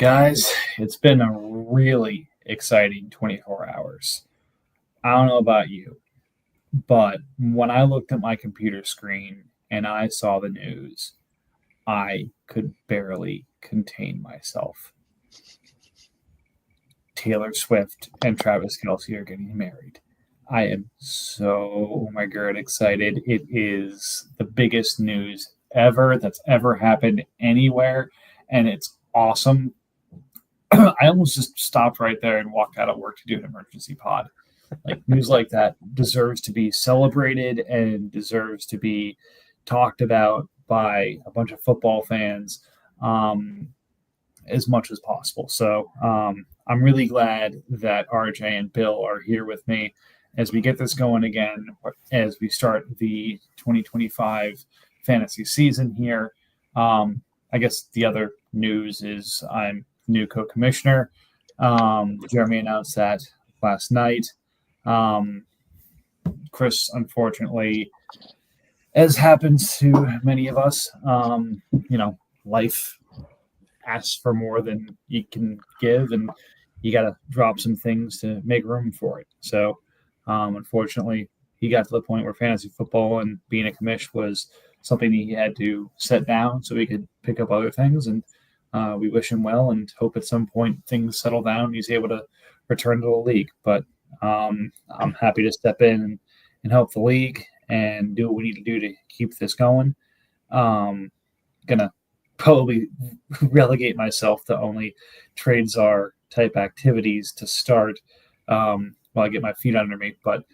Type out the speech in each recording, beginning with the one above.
Guys, it's been a really exciting 24 hours. I don't know about you, but when I looked at my computer screen and I saw the news, I could barely contain myself. Taylor Swift and Travis Kelce are getting married. I am so, oh my god, excited. It is the biggest news ever that's ever happened anywhere, and it's awesome. I almost just stopped right there and walked out of work to do an emergency pod. Like news like that deserves to be celebrated and deserves to be talked about by a bunch of football fans um, as much as possible. So I'm really glad that RJ and Bill are here with me as we get this going again, as we start the 2025 fantasy season here. I guess the other news is I'm new co-commissioner. Jeremy announced that last night. Chris, unfortunately, as happens to many of us, life asks for more than you can give, and you got to drop some things to make room for it. So, unfortunately, he got to the point where fantasy football and being a commish was something he had to set down so he could pick up other things. And we wish him well and hope at some point things settle down and he's able to return to the league. But I'm happy to step in and help the league and do what we need to do to keep this going. Gonna probably relegate myself to only trade czar type activities to start while I get my feet under me. But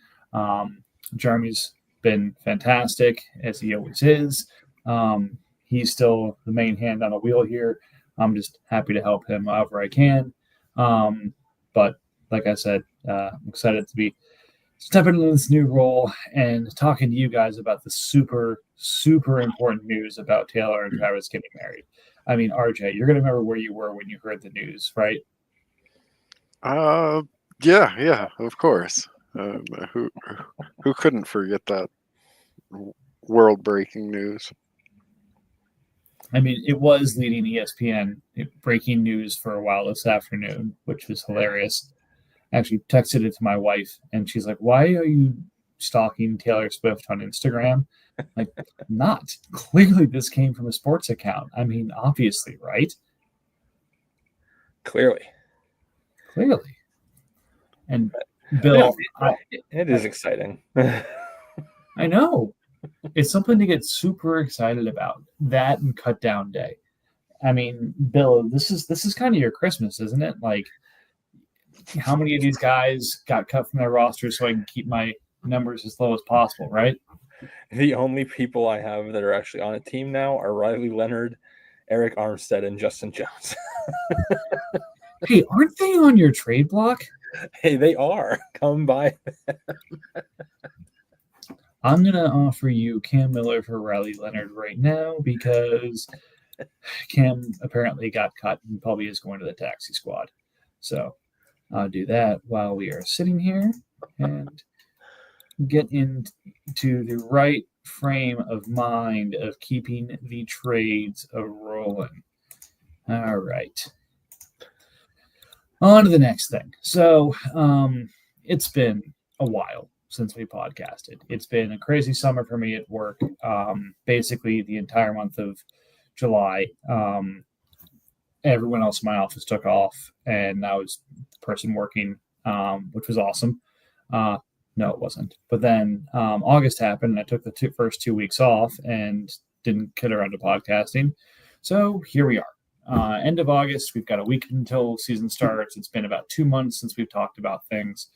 Jeremy's been fantastic, as he always is. He's still the main hand on the wheel here. I'm just happy to help him however I can. But like I said, I'm excited to be stepping into this new role and talking to you guys about the super, super important news about Taylor and Travis getting married. I mean, RJ, you're going to remember where you were when you heard the news, right? Yeah, of course. Who couldn't forget that world-breaking news? I mean, it was leading ESPN breaking news for a while this afternoon, which was hilarious. I actually texted it to my wife, and she's like, "Why are you stalking Taylor Swift on Instagram?" Like, not. Clearly, this came from a sports account. I mean, obviously, right? Clearly. And Bill, it is exciting. I know. It's something to get super excited about. That and cut down day. I mean, Bill, this is kind of your Christmas, isn't it? Like, how many of these guys got cut from their roster so I can keep my numbers as low as possible, right? The only people I have that are actually on a team now are Riley Leonard, Eric Armstead, and Justin Jones. Hey, aren't they on your trade block? Hey, they are. Come by them. I'm going to offer you Cam Miller for Riley Leonard right now because Cam apparently got cut and probably is going to the taxi squad. So I'll do that while we are sitting here and get into the right frame of mind of keeping the trades rolling. All right. On to the next thing. So it's been a while since we podcasted. It's been a crazy summer for me at work. Basically, the entire month of July, everyone else in my office took off, and I was the person working, which was awesome. No, it wasn't. But then August happened, and I took the first 2 weeks off and didn't get around to podcasting. So here we are. End of August, we've got a week until season starts. It's been about 2 months since we've talked about things.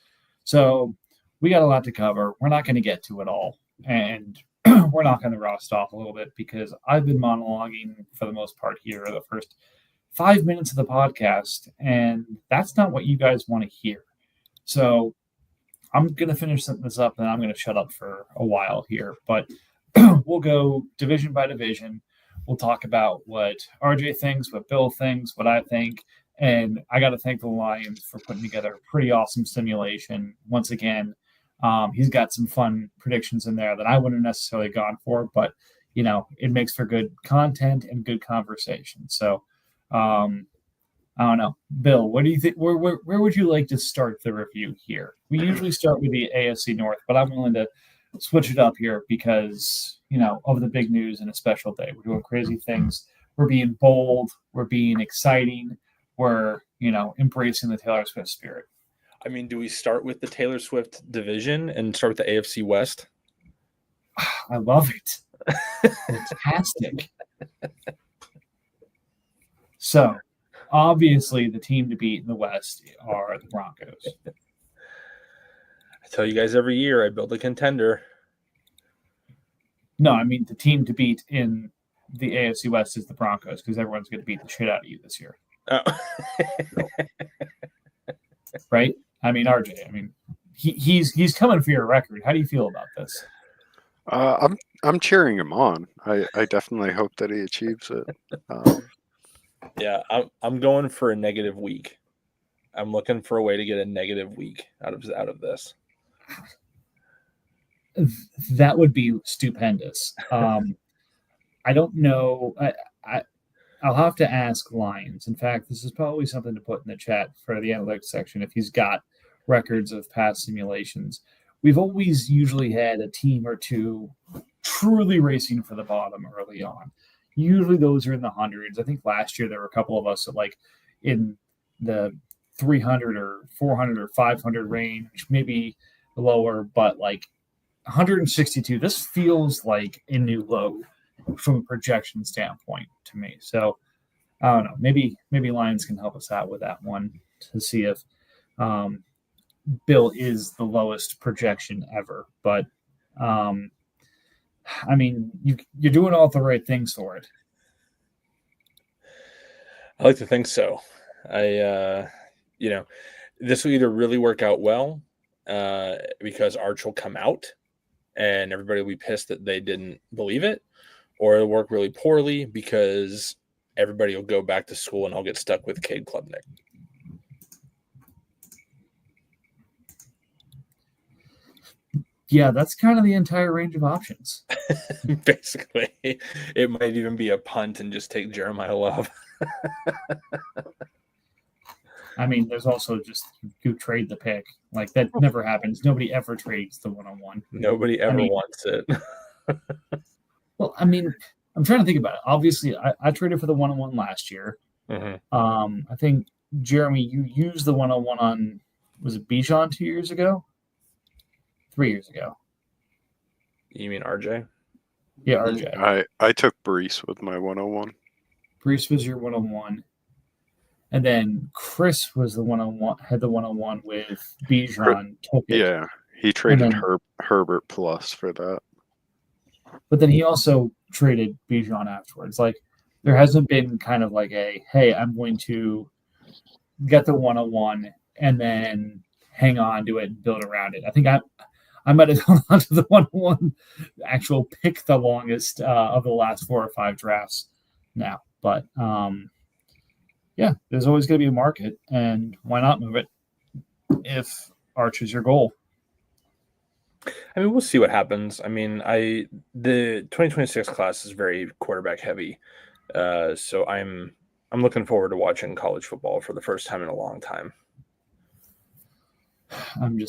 So we got a lot to cover. We're not going to get to it all. And we're not going to rust off a little bit because I've been monologuing for the most part here the first 5 minutes of the podcast. And that's not what you guys want to hear. So I'm going to finish this up and I'm going to shut up for a while here. But we'll go division by division. We'll talk about what RJ thinks, what Bill thinks, what I think. And I got to thank the Lions for putting together a pretty awesome simulation. Once again, he's got some fun predictions in there that I wouldn't have necessarily gone for, but, it makes for good content and good conversation. So I'm I don't know. Bill, what do you think? Where would you like to start the review here? We usually start with the AFC North, but I'm willing to switch it up here because, of the big news and a special day. We're doing crazy things. We're being bold. We're being exciting. We're, embracing the Taylor Swift spirit. I mean, do we start with the Taylor Swift division and start with the AFC West? I love it. Fantastic. So, obviously, the team to beat in the West are the Broncos. I tell you guys every year I build a contender. No, I mean, the team to beat in the AFC West is the Broncos because everyone's going to beat the shit out of you this year. Oh. Right? I mean, RJ, he's coming for your record. How do you feel about this? I'm cheering him on. I definitely hope that he achieves it. Yeah, I'm going for a negative week. I'm looking for a way to get a negative week out of this. That would be stupendous. I don't know. I'll have to ask Lions. In fact, this is probably something to put in the chat for the analytics section if he's got records of past simulations. We've always usually had a team or two truly racing for the bottom early on. Usually those are in the hundreds. I think last year there were a couple of us in the 300 or 400 or 500 range, maybe lower, but 162. This feels like a new low from a projection standpoint to me. So I don't know. Maybe Lions can help us out with that one to see if Bill is the lowest projection ever. But you're doing all the right things for it. I like to think so. This will either really work out well because Arch will come out and everybody will be pissed that they didn't believe it, or it'll work really poorly because everybody will go back to school and I'll get stuck with Cade Klubnik. Yeah, that's kind of the entire range of options. Basically, it might even be a punt and just take Jeremiah Love. I mean, there's also just you trade the pick. That never happens. Nobody ever trades the one-on-one. Nobody ever wants it. Well, I'm trying to think about it. Obviously, I traded for the one-on-one last year. Mm-hmm. I think, Jeremy, you used the one-on-one on, was it Bijan 2 years ago? 3 years ago. You mean RJ? Yeah, RJ. I took Brees with my 101. Brees was your 101. And then Chris was the one-on-one, had the one-on-one with Bijan. Yeah, he traded Herbert plus for that. But then he also traded Bijan afterwards. There hasn't been kind of hey, I'm going to get the one-on-one and then hang on to it and build around it. I think I might have gone on to the one-on-one actual pick the longest of the last 4 or 5 drafts now. But yeah, there's always going to be a market, and why not move it if Arch is your goal? We'll see what happens. The 2026 class is very quarterback heavy, so I'm looking forward to watching college football for the first time in a long time. I'm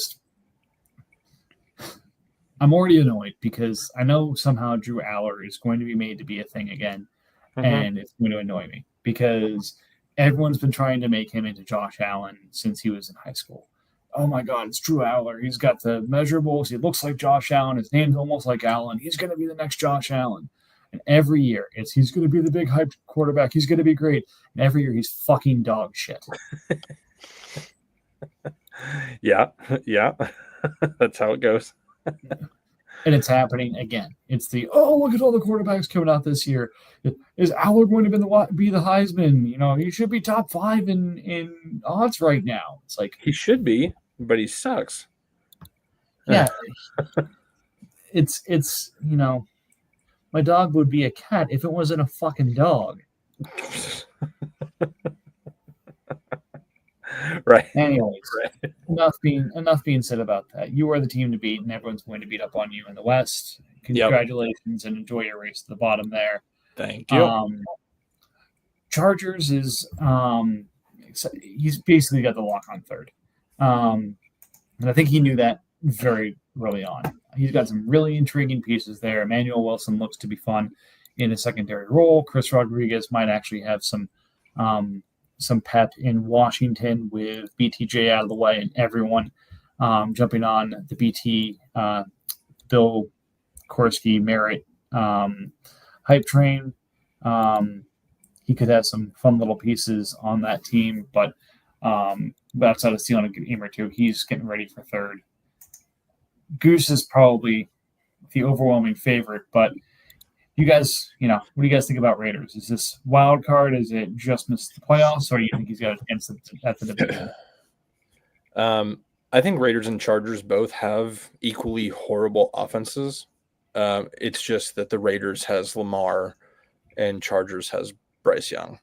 already annoyed because I know somehow Drew Aller is going to be made to be a thing again, and it's going to annoy me because everyone's been trying to make him into Josh Allen since he was in high school. Oh my God, it's Drew Aller. He's got the measurables. He looks like Josh Allen. His name's almost like Allen. He's going to be the next Josh Allen. And every year, he's going to be the big hype quarterback. He's going to be great. And every year, he's fucking dog shit. Yeah. That's how it goes. And it's happening again. It's look at all the quarterbacks coming out this year. Is Aller going to be the Heisman? He should be top 5 in odds right now. It's he should be, but he sucks. Yeah. It's my dog would be a cat if it wasn't a fucking dog. Right. Anyways, right. Enough being said about that. You are the team to beat, and everyone's going to beat up on you in the West. Congratulations, and enjoy your race to the bottom there. Thank you. Chargers is he's basically got the lock on third. And I think he knew that very early on. He's got some really intriguing pieces there. Emmanuel Wilson looks to be fun in a secondary role. Chris Rodriguez might actually have some pep in Washington with BTJ out of the way and everyone jumping on the BT Bill Korsky Merritt hype train. He could have some fun little pieces on that team, but outside of stealing a game or two, he's getting ready for third. Goose is probably the overwhelming favorite, but you guys, what do you guys think about Raiders? Is this wild card? Is it just missed the playoffs, or do you think he's got a chance at the division? I think Raiders and Chargers both have equally horrible offenses. It's just that the Raiders has Lamar and Chargers has Bryce Young.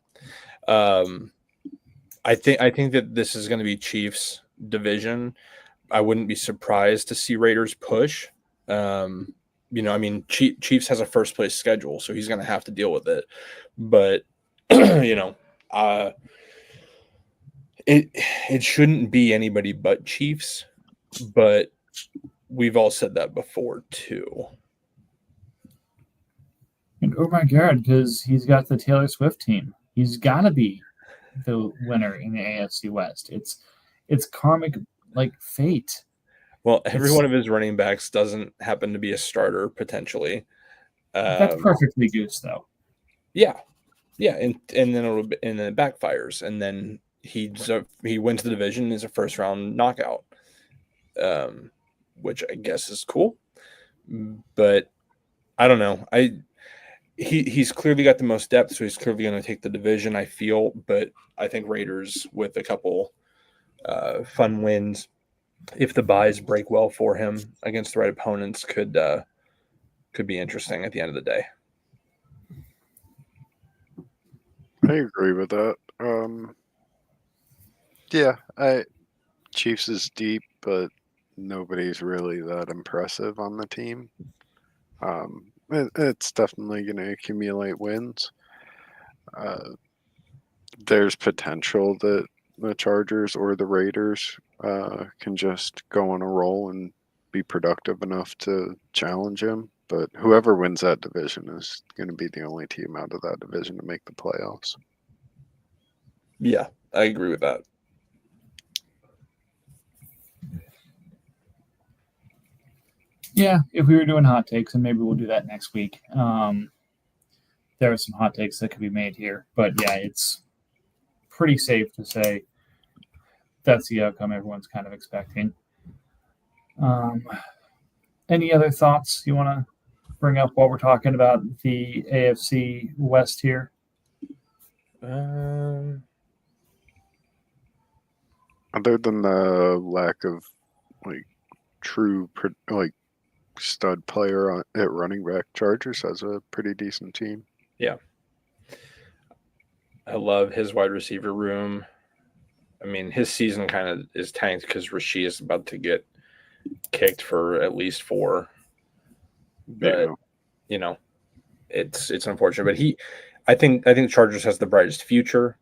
I think that this is going to be Chiefs division. I wouldn't be surprised to see Raiders push. Chiefs has a first place schedule, so he's going to have to deal with it. But it shouldn't be anybody but Chiefs. But we've all said that before too. And oh my God, because he's got the Taylor Swift team. He's got to be the winner in the AFC West. It's karmic, like fate. Well, every one of his running backs doesn't happen to be a starter potentially. That's perfectly Goose, though. Yeah, and then it backfires, and then he wins the division and is a first round knockout, which I guess is cool. But I don't know. He's clearly got the most depth, so he's clearly going to take the division, I feel. But I think Raiders, with a couple fun wins, if the buys break well for him against the right opponents, could be interesting at the end of the day. I agree with that. Chiefs is deep, but nobody's really that impressive on the team. It's definitely going to accumulate wins. There's potential that the Chargers or the Raiders can just go on a roll and be productive enough to challenge him. But whoever wins that division is going to be the only team out of that division to make the playoffs. Yeah, I agree with that. Yeah, if we were doing hot takes, and maybe we'll do that next week. There are some hot takes that could be made here. But yeah, it's pretty safe to say that's the outcome everyone's kind of expecting. Any other thoughts you want to bring up while we're talking about the AFC West here? Other than the lack of true stud player at running back, Chargers has a pretty decent team. Yeah. I love his wide receiver room. I mean, his season kind of is tanked because Rasheed is about to get kicked for at least 4. But it's unfortunate. But I think Chargers has the brightest future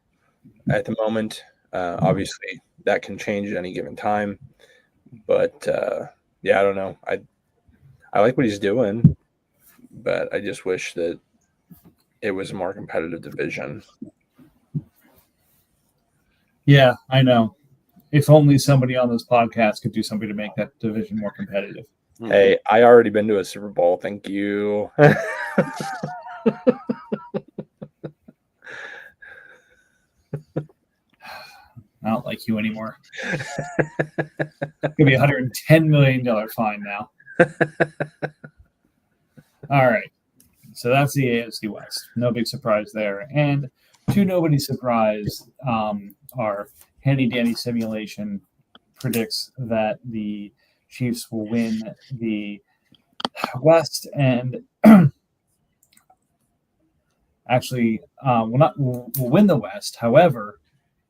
at the moment. Obviously, that can change at any given time. But I don't know. I like what he's doing, but I just wish that it was a more competitive division. Yeah, I know. If only somebody on this podcast could do something to make that division more competitive. Hey, I already been to a Super Bowl. Thank you. I don't like you anymore. It's going to be a $110 million fine now. All right. So that's the AFC West. No big surprise there. And to nobody's surprise, our handy-dandy simulation predicts that the Chiefs will win the West and actually will win the West. However,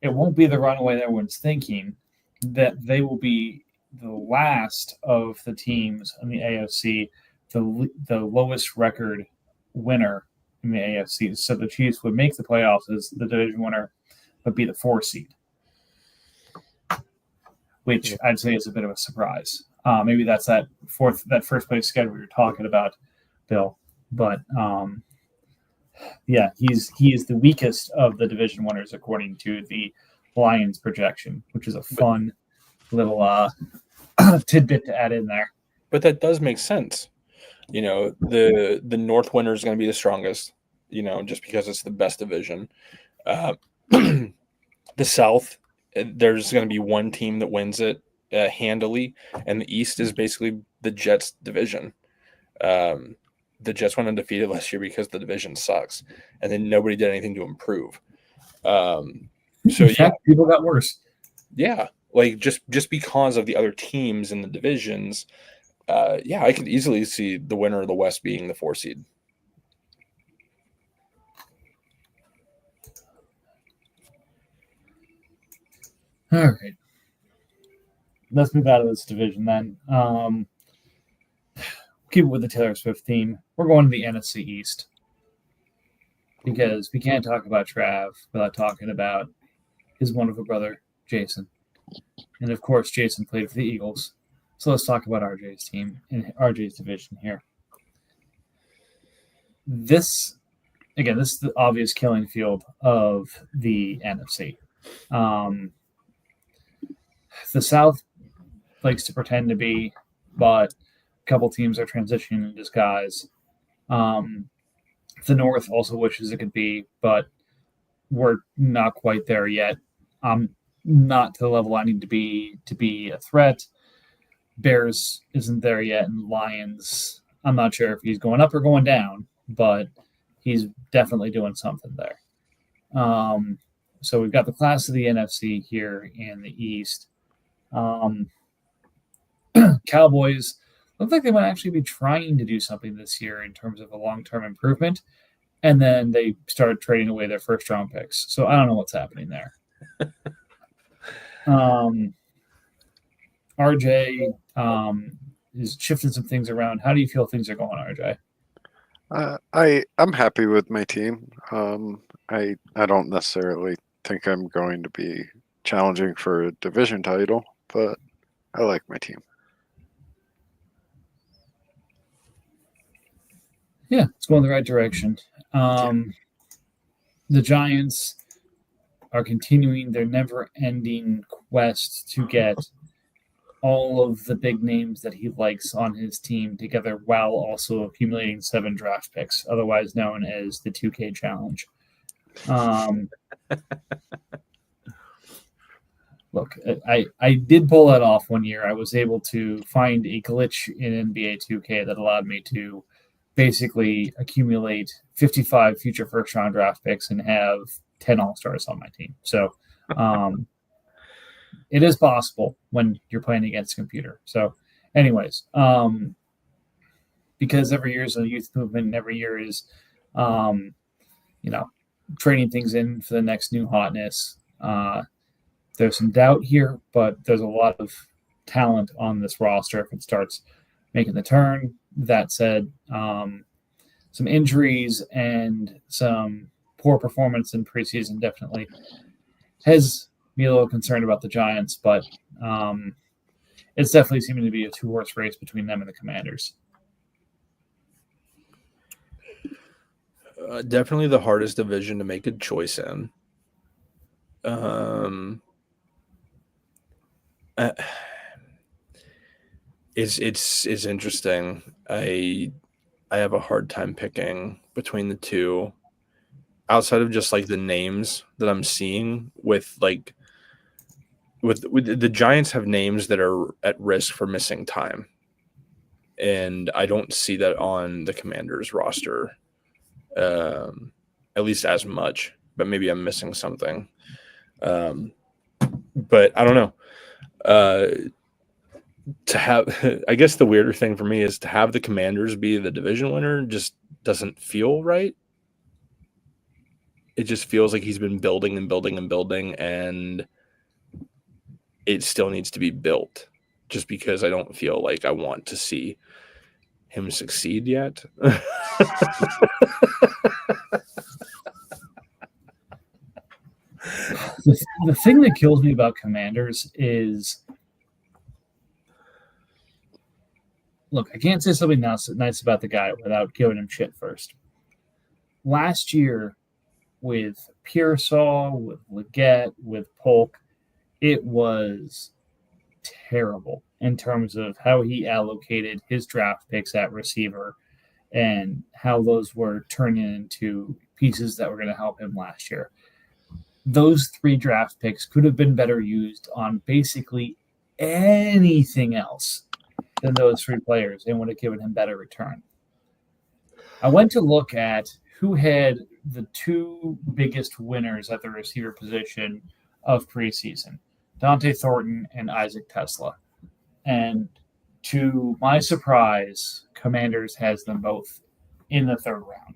it won't be the runaway that everyone's thinking, that they will be the last of the teams in the AFC, the lowest record winner in the AFC. So the Chiefs would make the playoffs as the division winner, but be the 4 seed. which I'd say is a bit of a surprise. Maybe that's that first place schedule you're talking about, Bill. But yeah, he is the weakest of the division winners according to the Lions projection, which is a fun little tidbit to add in there. But that does make sense. The North winner is going to be the strongest, just because it's the best division. The South, there's going to be one team that wins it handily, and the East is basically the Jets division. The Jets went undefeated last year because the division sucks, and then nobody did anything to improve. People got worse. Yeah, like just because of the other teams in the divisions. I could easily see the winner of the West being the 4 seed. All right. Let's move out of this division then. Keep it with the Taylor Swift theme. We're going to the NFC East because we can't talk about Trav without talking about his wonderful brother, Jason. And of course, Jason played for the Eagles. So let's talk about RJ's team and RJ's division here. This is the obvious killing field of the NFC. The South likes to pretend to be, but a couple teams are transitioning in disguise. The North also wishes it could be, but we're not quite there yet. Not to the level I need to be a threat. Bears isn't there yet, and Lions, I'm not sure if he's going up or going down, but he's definitely doing something there. So we've got the class of the NFC here in the East. Cowboys look like they might actually be trying to do something this year in terms of a long-term improvement, and then they started trading away their first-round picks. So I don't know what's happening there. RJ is shifting some things around. How do you feel things are going, RJ? I'm happy with my team. I don't necessarily think I'm going to be challenging for a division title, but I like my team. Yeah, it's going the right direction. The Giants are continuing their never-ending quest to get all of the big names that he likes on his team together while also accumulating 7 draft picks, otherwise known as the 2K challenge. Look, I did pull that off one year. I was able to find a glitch in NBA 2K that allowed me to basically accumulate 55 future first-round draft picks and have 10 All-Stars on my team. So it is possible when you're playing against a computer. So anyways, because every year is a youth movement and every year is, trading things in for the next new hotness. There's some doubt here, but there's a lot of talent on this roster if it starts making the turn. That said, some injuries and some poor performance in preseason definitely has me a little concerned about the Giants, but it's definitely seeming to be a 2-horse race between them and the Commanders. Definitely the hardest division to make a choice in. It's interesting. I have a hard time picking between the two, outside of just like the names that I'm seeing with the Giants have names that are at risk for missing time, and I don't see that on the Commanders roster, at least as much. But maybe I'm missing something. But I don't know. I guess the weirder thing for me is to have the Commanders be the division winner just doesn't feel right. It just feels like he's been building and building and building, and it still needs to be built, just because I don't feel like I want to see him succeed yet. The thing that kills me about Commanders is look, I can't say something nice about the guy without giving him shit first. Last year, with Pearsall, with Leggett, with Polk, it was terrible in terms of how he allocated his draft picks at receiver and how those were turning into pieces that were going to help him last year. Those 3 draft picks could have been better used on basically anything else than those 3 players and would have given him better return. I went to look at who had the 2 biggest winners at the receiver position of preseason, Dante Thornton and Isaac Tesla. And to my surprise, Commanders has them both in the 3rd round.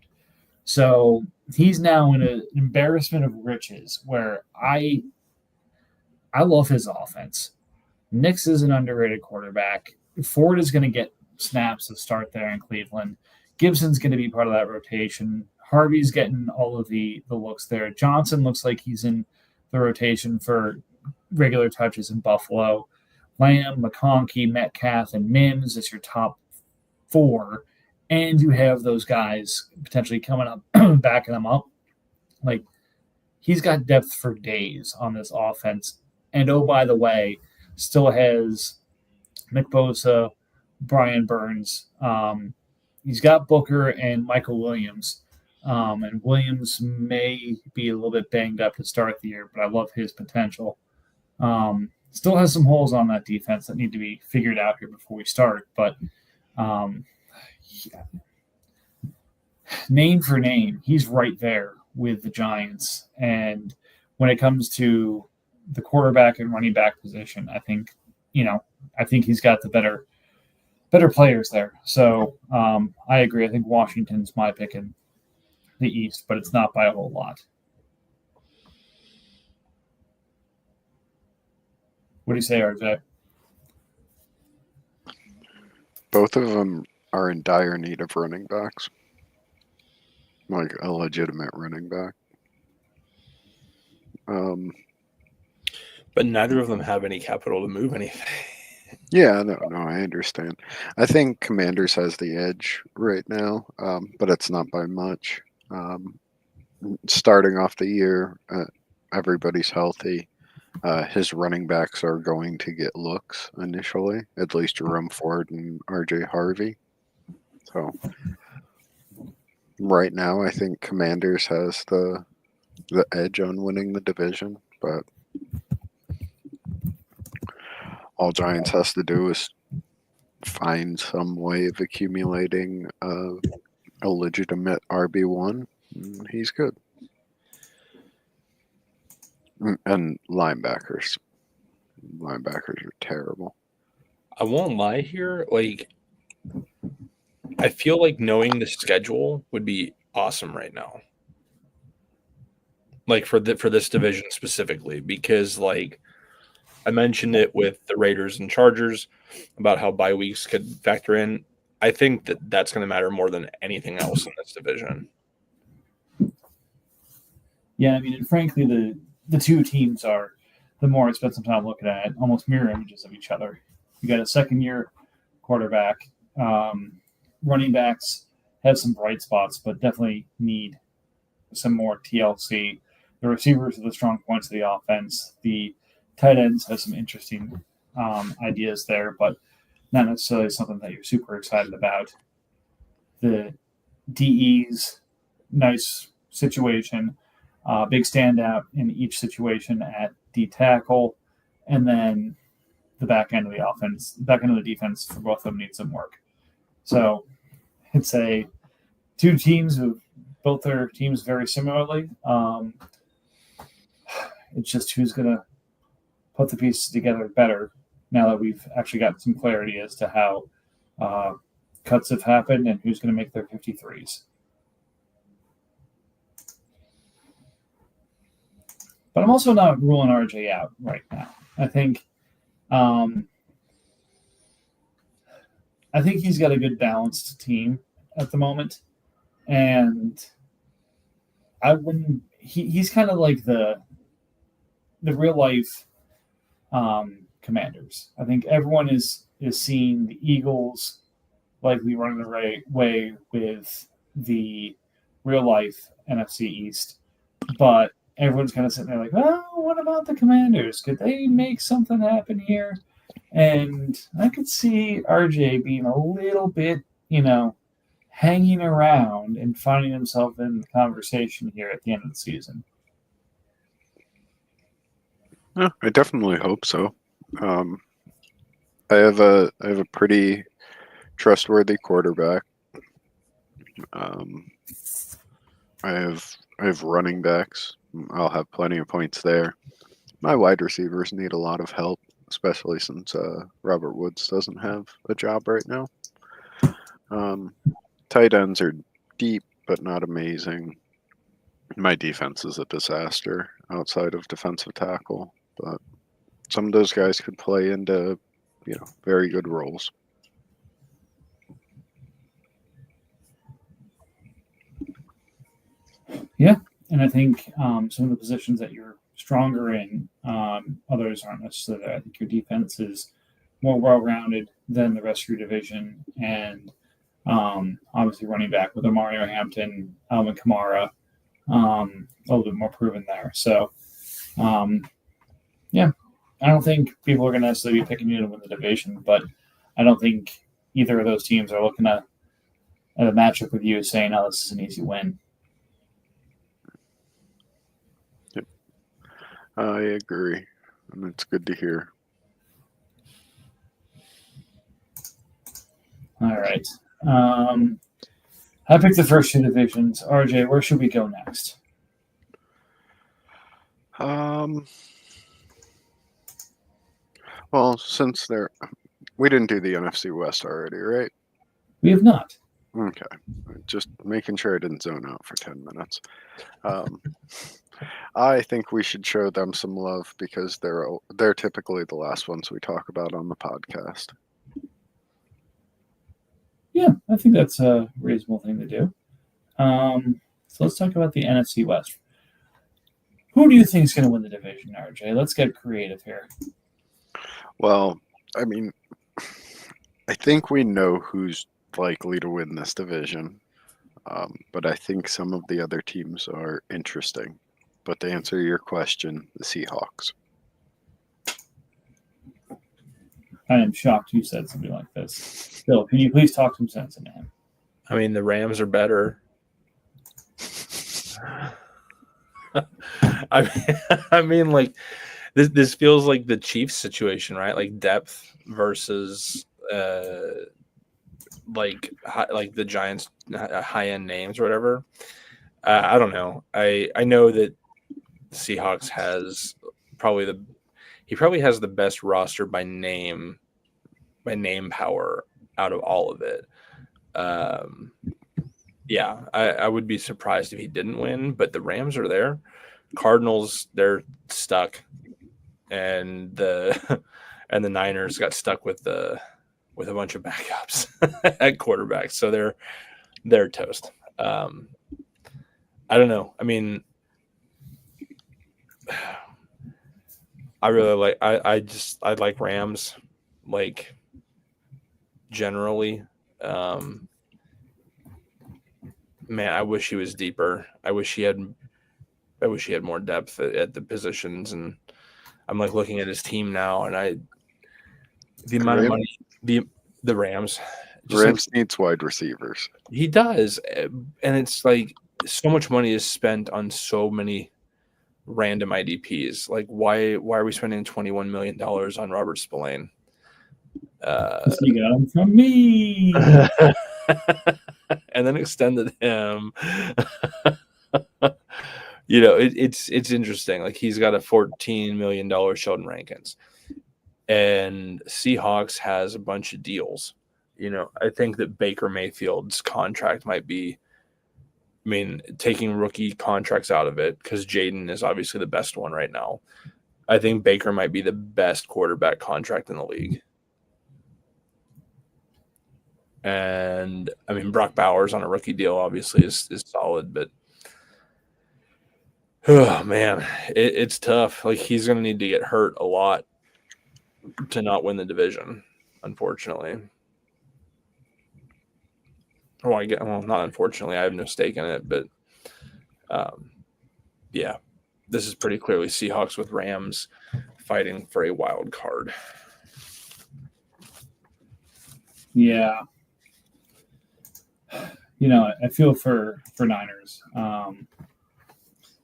So he's now in an embarrassment of riches where I love his offense. Nix is an underrated quarterback. Ford is going to get snaps to start there in Cleveland. Gibson's going to be part of that rotation. Harvey's getting all of the looks there. Johnson looks like he's in the rotation for regular touches in Buffalo. Lamb, McConkey, Metcalf, and Mims is your top 4. And you have those guys potentially coming up, backing them up. Like, he's got depth for days on this offense. And, oh, by the way, still has Nick Bosa, Brian Burns. He's got Booker and Michael Williams. And Williams may be a little bit banged up to start the year, but I love his potential. Still has some holes on that defense that need to be figured out here before we start. But name for name, he's right there with the Giants. And when it comes to the quarterback and running back position, I think he's got the better players there. So I agree. I think Washington's my pick in the East, but it's not by a whole lot. What do you say, RJ? Both of them are in dire need of running backs, like a legitimate running back. But neither of them have any capital to move anything. Yeah, no, I understand. I think Commanders has the edge right now, but it's not by much. Starting off the year, everybody's healthy. His running backs are going to get looks initially, at least Jerome Ford and RJ Harvey. So right now, I think Commanders has the edge on winning the division, but all Giants has to do is find some way of accumulating a legitimate RB1. He's good. And linebackers. Linebackers are terrible. I won't lie here. Like, I feel like knowing the schedule would be awesome right now. Like for this division specifically, because like I mentioned it with the Raiders and Chargers about how bye weeks could factor in. I think that's going to matter more than anything else in this division. Yeah, I mean, and frankly, the 2 teams are, the more I spent some time looking at it, almost mirror images of each other. You got a second-year quarterback. Running backs have some bright spots, but definitely need some more TLC. The receivers are the strong points of the offense. The tight ends have some interesting ideas there, but not necessarily something that you're super excited about. The DE's nice situation. Big standout in each situation at D tackle, and then the back end of the offense, back end of the defense for both of them needs some work. So it's 2 teams who built their teams very similarly. It's just who's going to put the pieces together better now that we've actually got some clarity as to how cuts have happened and who's going to make their 53s. But I'm also not ruling RJ out right now. I think he's got a good balanced team at the moment, and I wouldn't. He's kind of like the real life Commanders. I think everyone is seeing the Eagles likely running the right way with the real life NFC East, but everyone's kind of sitting there like, well, what about the Commanders? Could they make something happen here? And I could see RJ being a little bit, hanging around and finding himself in the conversation here at the end of the season. Yeah, I definitely hope so. I have a pretty trustworthy quarterback. I have running backs. I'll have plenty of points there. My wide receivers need a lot of help, especially since Robert Woods doesn't have a job right now. Tight ends are deep, but not amazing. My defense is a disaster outside of defensive tackle, but some of those guys could play into, very good roles. Yeah, and I think some of the positions that you're stronger in, others aren't necessarily there. I think your defense is more well-rounded than the rest of your division, and obviously running back with Mario Hampton, Alvin Kamara, a little bit more proven there. So, yeah, I don't think people are going to necessarily be picking you to win the division, but I don't think either of those teams are looking at a matchup with you saying, oh, this is an easy win. Yep. I agree, and it's good to hear. All right. I picked the first two divisions. RJ, where should we go next? Well, since we didn't do the NFC West already, right? We have not. Okay. Just making sure I didn't zone out for 10 minutes. I think we should show them some love because they're typically the last ones we talk about on the podcast. Yeah, I think that's a reasonable thing to do. So let's talk about the NFC West. Who do you think is going to win the division, RJ? Let's get creative here. Well, I mean, I think we know who's likely to win this division, but I think some of the other teams are interesting. But to answer your question, the Seahawks. I am shocked you said something like this. Bill, can you please talk some sense into him? I mean, the Rams are better. I mean, like this feels like the Chiefs situation, right? Like depth versus like the Giants' high end names or whatever. I don't know. I know that Seahawks has probably has the best roster by name power out of all of it. Yeah, I would be surprised if he didn't win, but the Rams are there. Cardinals, they're stuck, and the Niners got stuck with a bunch of backups at quarterback, so they're toast. I don't know. I mean, I really like. I like Rams, like generally. Man, I wish he was deeper. I wish he had more depth at the positions. And I'm like looking at his team now, and the amount of money the Rams. Rams needs wide receivers. He does, and it's like so much money is spent on so many random IDPs. Like, why are we spending $21 million on Robert Spillane? You got him from me. And then extended him. It's interesting. Like, he's got a $14 million Sheldon Rankins, and Seahawks has a bunch of deals. I think that Baker Mayfield's contract might be, taking rookie contracts out of it, because Jaden is obviously the best one right now. I think Baker might be the best quarterback contract in the league. And Brock Bowers on a rookie deal obviously is solid, but oh man, it's tough. Like, he's going to need to get hurt a lot to not win the division, unfortunately. Not unfortunately, I have no stake in it, but yeah, this is pretty clearly Seahawks with Rams fighting for a wild card. Yeah. I feel for Niners.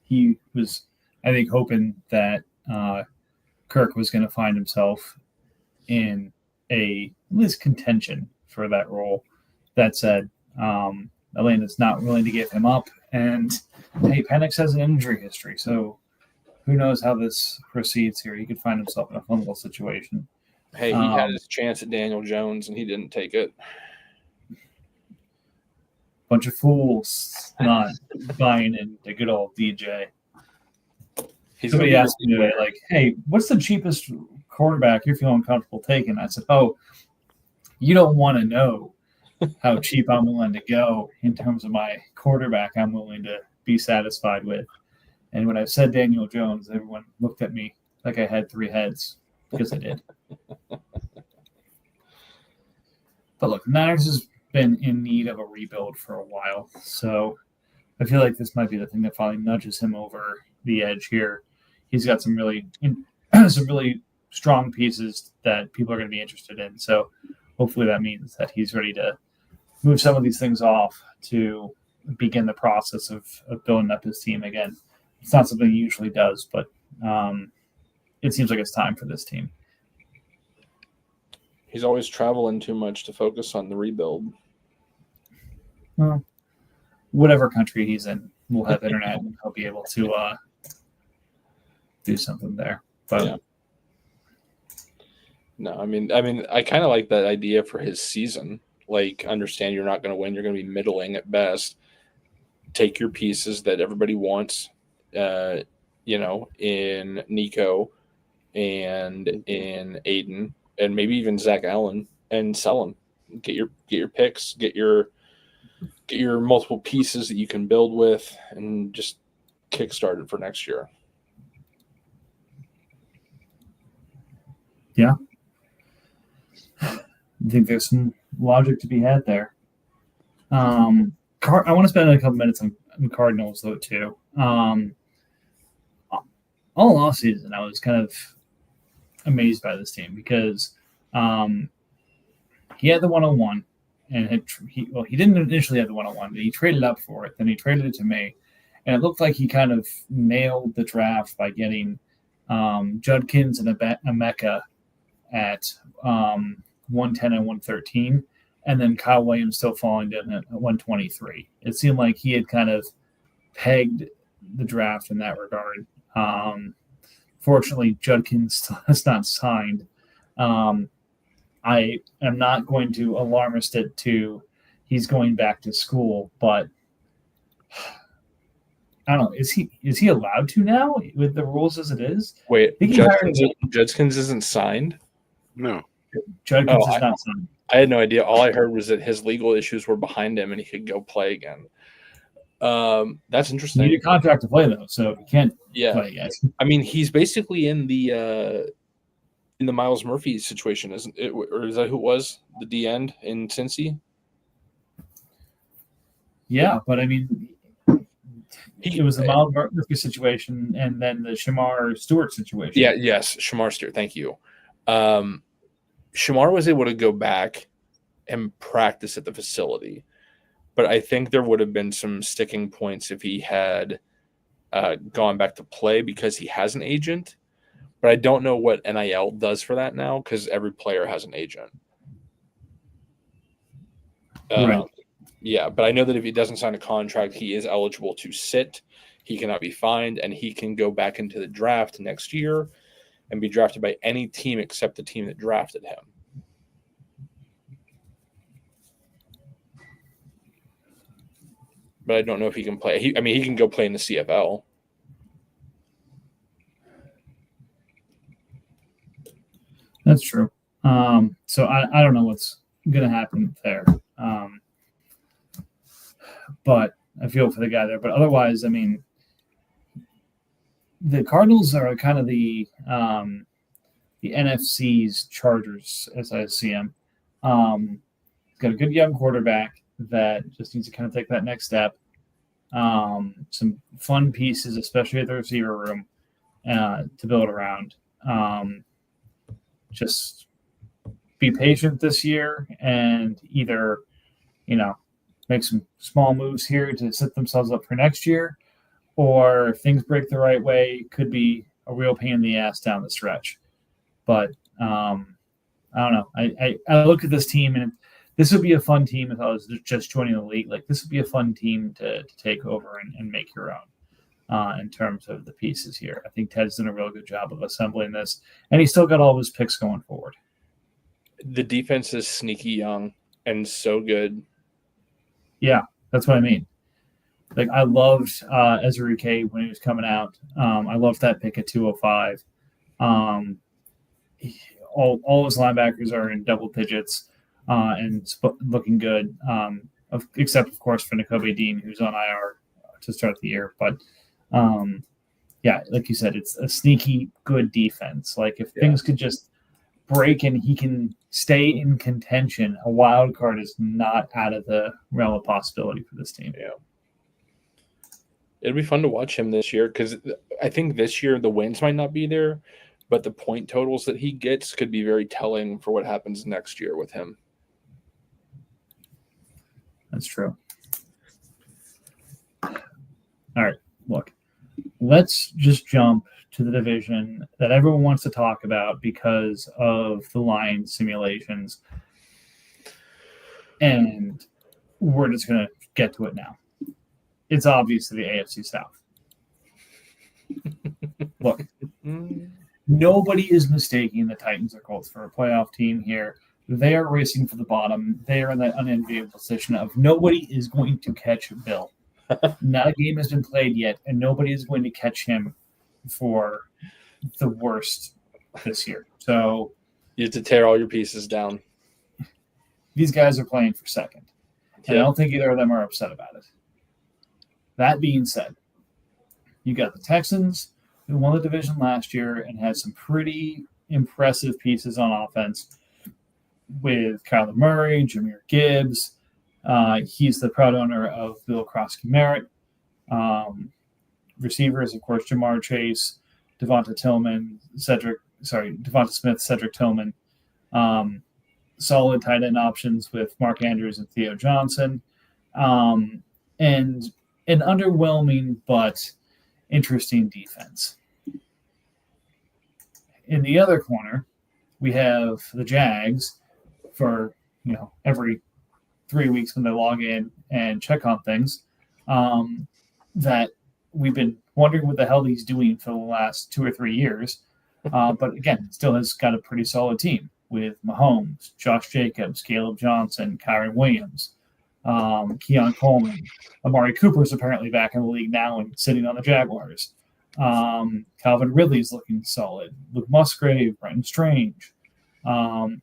He was, I think, hoping that Kirk was going to find himself in at least contention for that role. That said, Atlanta's not willing to give him up, and hey, Penix has an injury history, so who knows how this proceeds here. He could find himself in a fun little situation. Hey, he had his chance at Daniel Jones, and he didn't take it. Bunch of fools not buying into good old DJ. Somebody asked me today, like, hey, what's the cheapest quarterback you're feeling comfortable taking? I said, oh, you don't want to know how cheap I'm willing to go in terms of my quarterback I'm willing to be satisfied with. And when I said Daniel Jones, everyone looked at me like I had three heads, because I did. But look, Niners has been in need of a rebuild for a while, so I feel like this might be the thing that finally nudges him over the edge here. He's got some really strong pieces that people are going to be interested in. So hopefully that means that he's ready to move some of these things off to begin the process of building up his team again. It's not something he usually does, but it seems like it's time for this team. He's always traveling too much to focus on the rebuild. Well, whatever country he's in, we'll have internet and he'll be able to do something there. But yeah. No, I mean, I kind of like that idea for his season. Like, understand you're not going to win; you're going to be middling at best. Take your pieces that everybody wants, in Nico and in Aiden, and maybe even Zach Allen, and sell them. Get your picks, get your multiple pieces that you can build with, and just kickstart it for next year. Yeah. I think there's some logic to be had there. I want to spend a couple minutes on Cardinals, though, too. All offseason, I was kind of amazed by this team because he had the 101, and he didn't initially have the 101, but he traded up for it. Then he traded it to me, and it looked like he kind of nailed the draft by getting Judkins and Emeka at 110 and 113, and then Kyle Williams still falling down at 123. It seemed like he had kind of pegged the draft in that regard. Fortunately, Judkins still has not signed. I am not going to alarmist it to he's going back to school, but I don't know. Is he allowed to now with the rules as it is? Wait, Judkins isn't signed? No. Judkins is not signed. I had no idea. All I heard was that his legal issues were behind him and he could go play again. That's interesting. You need a contract to play, though, so you can't play yet. I mean, he's basically in the Miles Murphy situation, isn't it? Or is that who it was? The D end in Cincy? Yeah, but I mean, it was the Miles Murphy situation and then the Shamar Stewart situation. Yeah, yes, Shamar Stewart. Thank you. Shamar was able to go back and practice at the facility, but I think there would have been some sticking points if he had gone back to play because he has an agent. But I don't know what NIL does for that now because every player has an agent. Right. Yeah, but I know that if he doesn't sign a contract, he is eligible to sit. He cannot be fined, and he can go back into the draft next year and be drafted by any team except the team that drafted him. But I don't know if he can play. He can go play in the CFL. That's true. So I don't know what's going to happen there. But I feel for the guy there. But otherwise, I mean, the Cardinals are kind of the NFC's Chargers, as I see them. Got a good young quarterback. that just needs to kind of take that next step. Some fun pieces, especially at the receiver room, to build around. Just be patient this year and either, make some small moves here to set themselves up for next year, or if things break the right way, could be a real pain in the ass down the stretch. But I don't know. I look at this team, and this would be a fun team if I was just joining the league. Like, this would be a fun team to take over and make your own in terms of the pieces here. I think Ted's done a real good job of assembling this, and he's still got all of his picks going forward. The defense is sneaky young and so good. Yeah, that's what I mean. Like, I loved Ezra when he was coming out. I loved that pick at 205. All his linebackers are in double digits and looking good, except, of course, for Nakobe Dean, who's on IR to start the year. But, yeah, like you said, it's a sneaky good defense. Like, if things could just break and he can stay in contention, a wild card is not out of the realm of possibility for this team. Yeah. It'll be fun to watch him this year because I think this year the wins might not be there, but the point totals that he gets could be very telling for what happens next year with him. That's true. All right, look, let's just jump to the division that everyone wants to talk about because of the line simulations. And we're just going to get to it now. It's obviously the AFC South. Look, nobody is mistaking the Titans or Colts for a playoff team here. They are racing for the bottom. They are in that unenviable position of nobody is going to catch Bill. Not a game has been played yet, and nobody is going to catch him for the worst this year. So you have to tear all your pieces down. These guys are playing for second. And I don't think either of them are upset about it. That being said, you got the Texans, who won the division last year and had some pretty impressive pieces on offense with Kyler Murray, Jahmyr Gibbs. He's the proud owner of Bill Krosky-Merritt. Receivers, of course, Jamar Chase, Devonta Smith, Cedric Tillman. Solid tight end options with Mark Andrews and Theo Johnson. And an underwhelming but interesting defense. In the other corner, we have the Jags for, every 3 weeks when they log in and check on things, that we've been wondering what the hell he's doing for the last 2 or 3 years. But again, still has got a pretty solid team with Mahomes, Josh Jacobs, Caleb Johnson, Kyron Williams, Keon Coleman. Amari Cooper's apparently back in the league now and sitting on the Jaguars. Calvin Ridley's looking solid. Luke Musgrave, Brenton Strange. And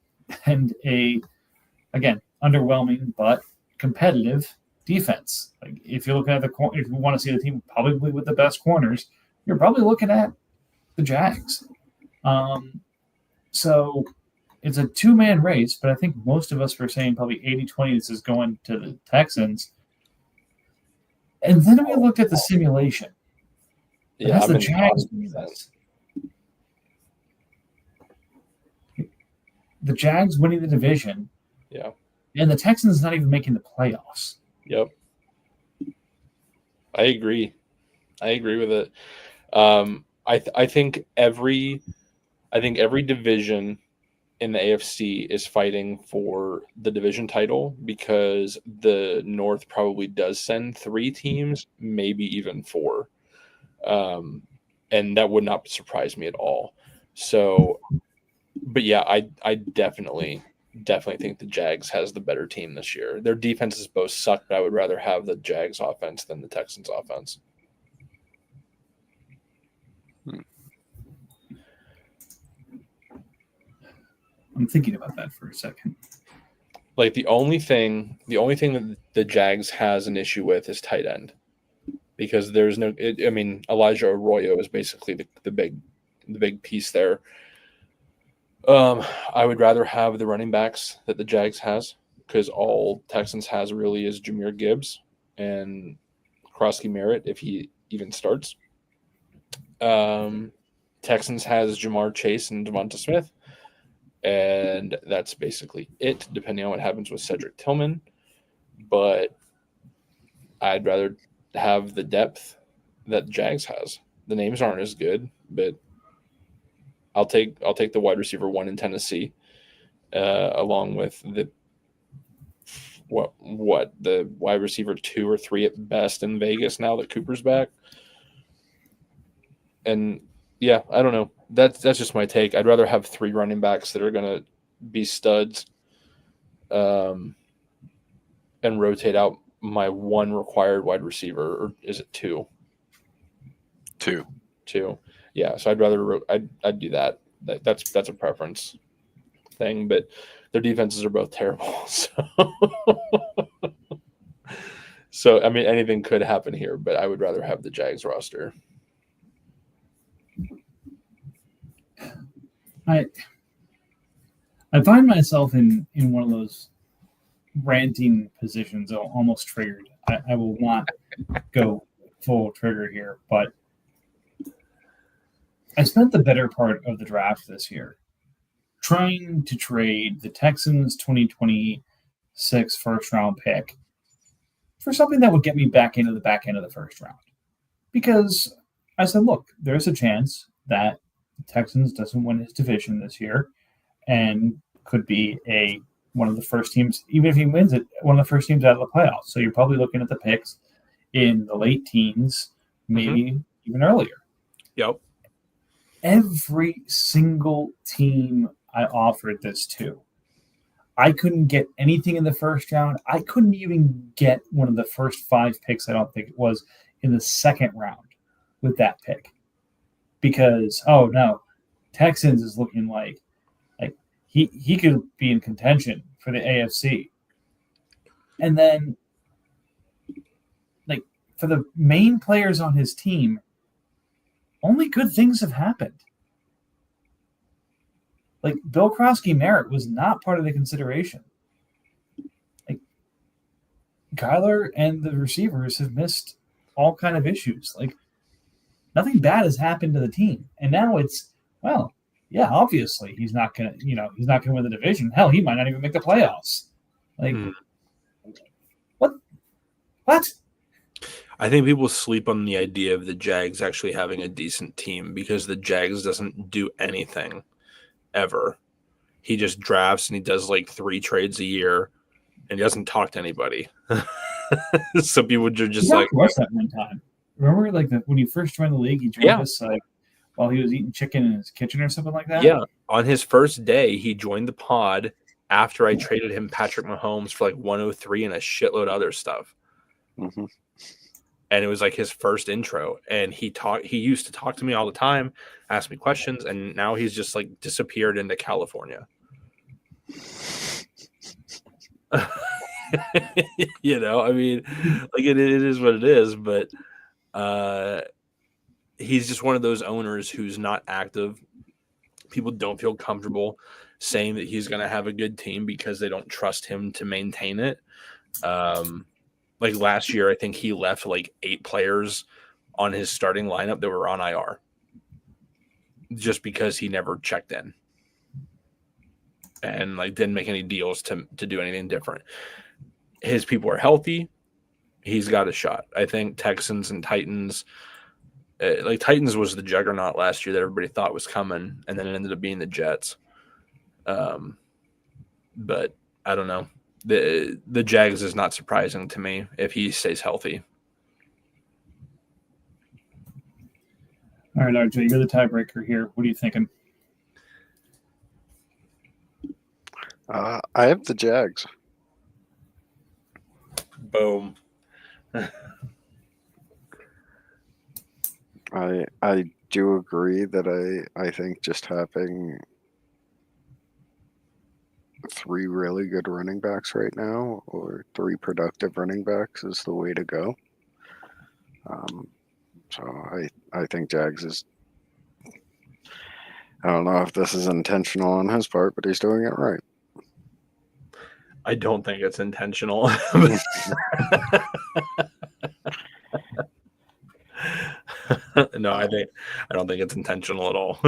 again, underwhelming but competitive defense. Like, if you're looking at if you want to see the team probably with the best corners, you're probably looking at the Jags. So it's a two-man race, but I think most of us were saying probably 80-20 this is going to the Texans. And then we looked at the simulation. Yeah, the Jags. The Jags winning the division. Yeah. And the Texans not even making the playoffs. Yep. I agree with it. I think every division in the AFC is fighting for the division title because the North probably does send 3 teams, maybe even 4. And that would not surprise me at all. So, but yeah, I definitely think the Jags has the better team this year. Their defenses both suck, but I would rather have the Jags offense than the Texans offense. I'm thinking about that for a second. Like the only thing that the Jags has an issue with is tight end, because there's no. Elijah Arroyo is basically the big piece there. I would rather have the running backs that the Jags has. because all Texans has really is Jahmyr Gibbs and Krosky Merritt if he even starts. Texans has Jamar Chase and Devonta Smith, and that's basically it, depending on what happens with Cedric Tillman. But I'd rather have the depth that Jags has. The names aren't as good, but I'll take the wide receiver 1 in Tennessee, along with the the wide receiver 2 or 3 at best in Vegas now that Cooper's back. And yeah, I don't know. That's just my take. I'd rather have 3 running backs that are gonna be studs, and rotate out my 1 required wide receiver, or is it 2? 2. 2. Yeah, so I'd do that. That's a preference thing, but their defenses are both terrible. So I mean, anything could happen here, but I would rather have the Jags roster. I find myself in one of those ranting positions, almost triggered. I will not go full trigger here, but I spent the better part of the draft this year trying to trade the Texans 2026 first round pick for something that would get me back into the back end of the first round. Because I said, look, there's a chance that the Texans doesn't win his division this year and could be one of the first teams, even if he wins it, one of the first teams out of the playoffs. So you're probably looking at the picks in the late teens, maybe even earlier. Yep. Every single team I offered this to, I couldn't get anything in the first round. I couldn't even get one of the first 5 picks, I don't think it was, in the second round with that pick. Because, oh no, Texans is looking like he could be in contention for the AFC. And then, like, for the main players on his team, only good things have happened. Like, Bill Krosky Merritt was not part of the consideration. Like, Kyler and the receivers have missed all kind of issues. Like, nothing bad has happened to the team. And now it's, well, yeah, obviously he's not gonna win the division. Hell, he might not even make the playoffs. Like, what? I think people sleep on the idea of the Jags actually having a decent team because the Jags doesn't do anything ever. He just drafts and he does like 3 trades a year and he doesn't talk to anybody. So people are just like, that one time. Remember, like, when you first joined the league, he joined us while he was eating chicken in his kitchen or something like that? Yeah. On his first day, he joined the pod after I traded him Patrick Mahomes for like 103 and a shitload of other stuff. Mm-hmm. And it was like his first intro. And he used to talk to me all the time, ask me questions, and now he's just like disappeared into California. You know, I mean, like it is what it is, but he's just one of those owners who's not active. People don't feel comfortable saying that he's going to have a good team because they don't trust him to maintain it. Like last year, I think he left like 8 players on his starting lineup that were on IR just because he never checked in and like didn't make any deals to do anything different. His people are healthy. He's got a shot. I think Texans and Titans, like Titans was the juggernaut last year that everybody thought was coming, and then it ended up being the Jets. But I don't know. The Jags is not surprising to me if he stays healthy. All right, RJ, you're the tiebreaker here. What are you thinking? I have the Jags. Boom. I do agree that I think just having 3 really good running backs right now, or 3 productive running backs, is the way to go. So I think Jags is. I don't know if this is intentional on his part, but he's doing it right. I don't think it's intentional. No, I don't think it's intentional at all.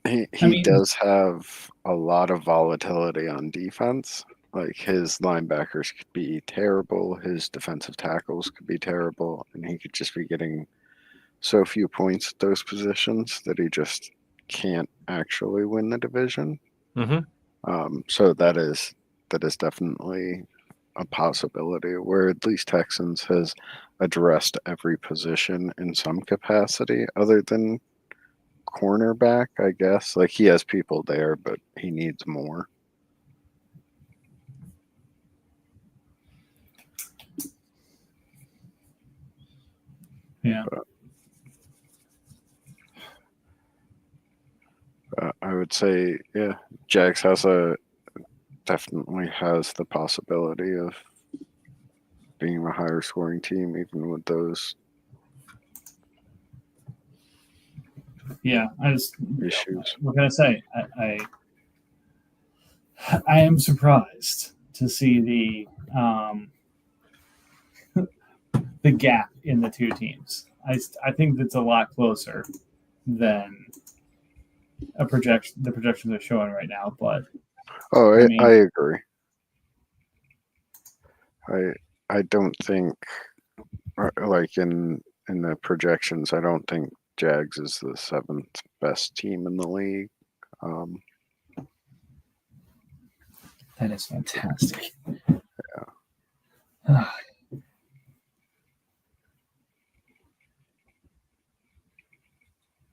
He does have a lot of volatility on defense. Like his linebackers could be terrible, his defensive tackles could be terrible, and he could just be getting so few points at those positions that he just can't actually win the division. So that is definitely a possibility where at least Texans has addressed every position in some capacity other than cornerback, I guess. Like he has people there, but he needs more. Yeah. I would say, yeah, Jags definitely has the possibility of being a higher scoring team, even with those issues. What can I say? I am surprised to see the gap in the two teams. I think that's a lot closer than the projections are showing right now. But I agree. I don't think, like in the projections, I don't think Jags is the 7th best team in the league. That is fantastic. Yeah.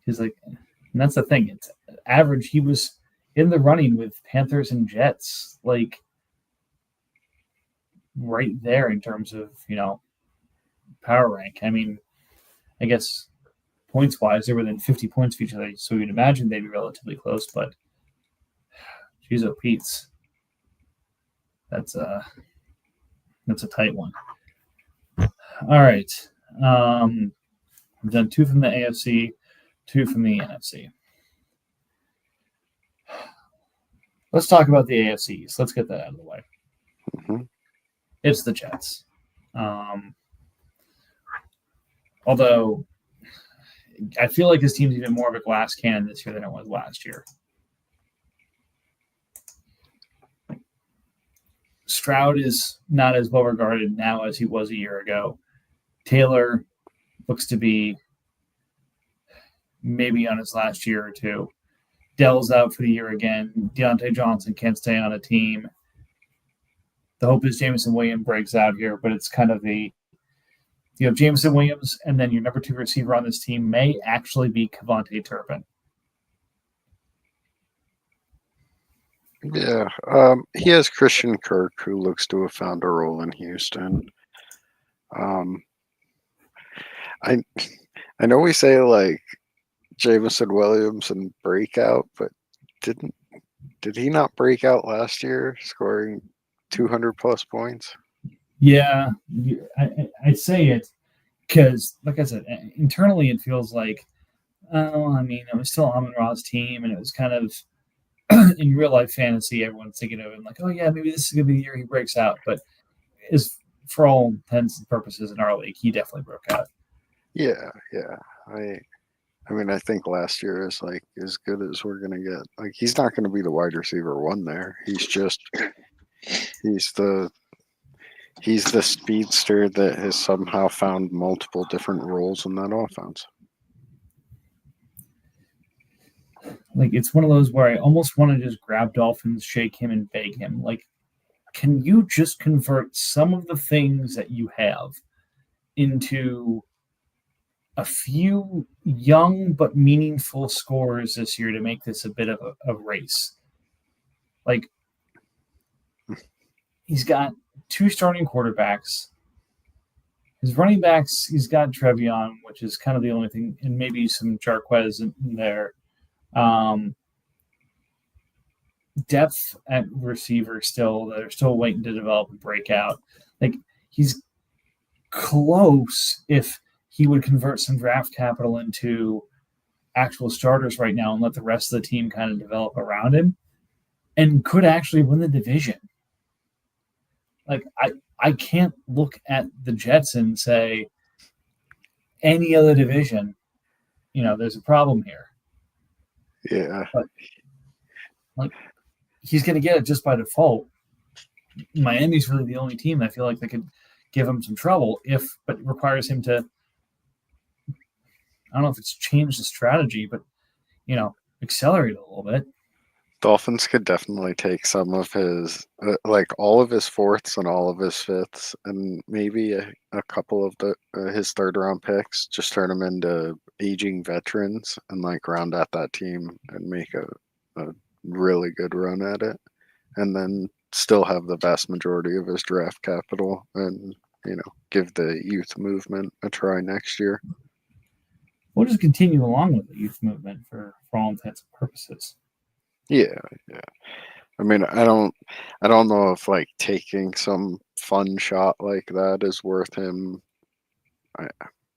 He's like, and that's the thing. It's average. He was in the running with Panthers and Jets, like right there in terms of power rank. I mean, I guess points wise, they're within 50 points of each other, so you'd imagine they'd be relatively close. But geez, oh Pete's, that's a tight one. All right, we've done 2 from the AFC, 2 from the NFC. Let's talk about the AFCs. Let's get that out of the way. It's the Jets. Although I feel like this team's even more of a glass cannon this year than it was last year. Stroud is not as well regarded now as he was a year ago. Taylor looks to be maybe on his last year or two. Dell's out for the year again. Deontay Johnson can't stay on a team. The hope is Jameson Williams breaks out here, but it's kind of you have Jameson Williams, and then your number 2 receiver on this team may actually be Kevontae Turpin. Yeah, he has Christian Kirk, who looks to have found a role in Houston. I know we say like Jameson Williams and breakout, but did he not break out last year, scoring 200 plus points? Yeah, I say it because, like I said, internally it feels like, it was still Amon-Ra's team, and it was kind of in real life fantasy, everyone's thinking of him like, oh yeah, maybe this is gonna be the year he breaks out. But for all intents and purposes in our league, he definitely broke out. Yeah. I mean, I think last year is like as good as we're gonna get. Like he's not gonna be the wide receiver 1 there. He's the speedster that has somehow found multiple different roles in that offense. Like it's one of those where I almost want to just grab Dolphins, shake him, and beg him. Like, can you just convert some of the things that you have into a few young but meaningful scores this year to make this a bit of a race? Like, he's got 2 starting quarterbacks. His running backs, he's got Trevion, which is kind of the only thing, and maybe some Jarquez in there. Depth at receiver still, they're still waiting to develop and break out. Like, he's close if he would convert some draft capital into actual starters right now and let the rest of the team kind of develop around him, and could actually win the division. like I can't look at the Jets and say any other division, there's a problem here. Yeah. But like he's going to get it just by default. Miami's really the only team I feel like that could give him some trouble but it requires him to, I don't know if it's changed the strategy, but accelerate a little bit. Dolphins could definitely take some of his, like all of his fourths and all of his fifths, and maybe a couple of his third round picks, just turn them into aging veterans and like round out that team and make a really good run at it, and then still have the vast majority of his draft capital and give the youth movement a try next year. We'll just continue along with the youth movement for all intents and purposes. Yeah. I mean, I don't know if like taking some fun shot like that is worth him. I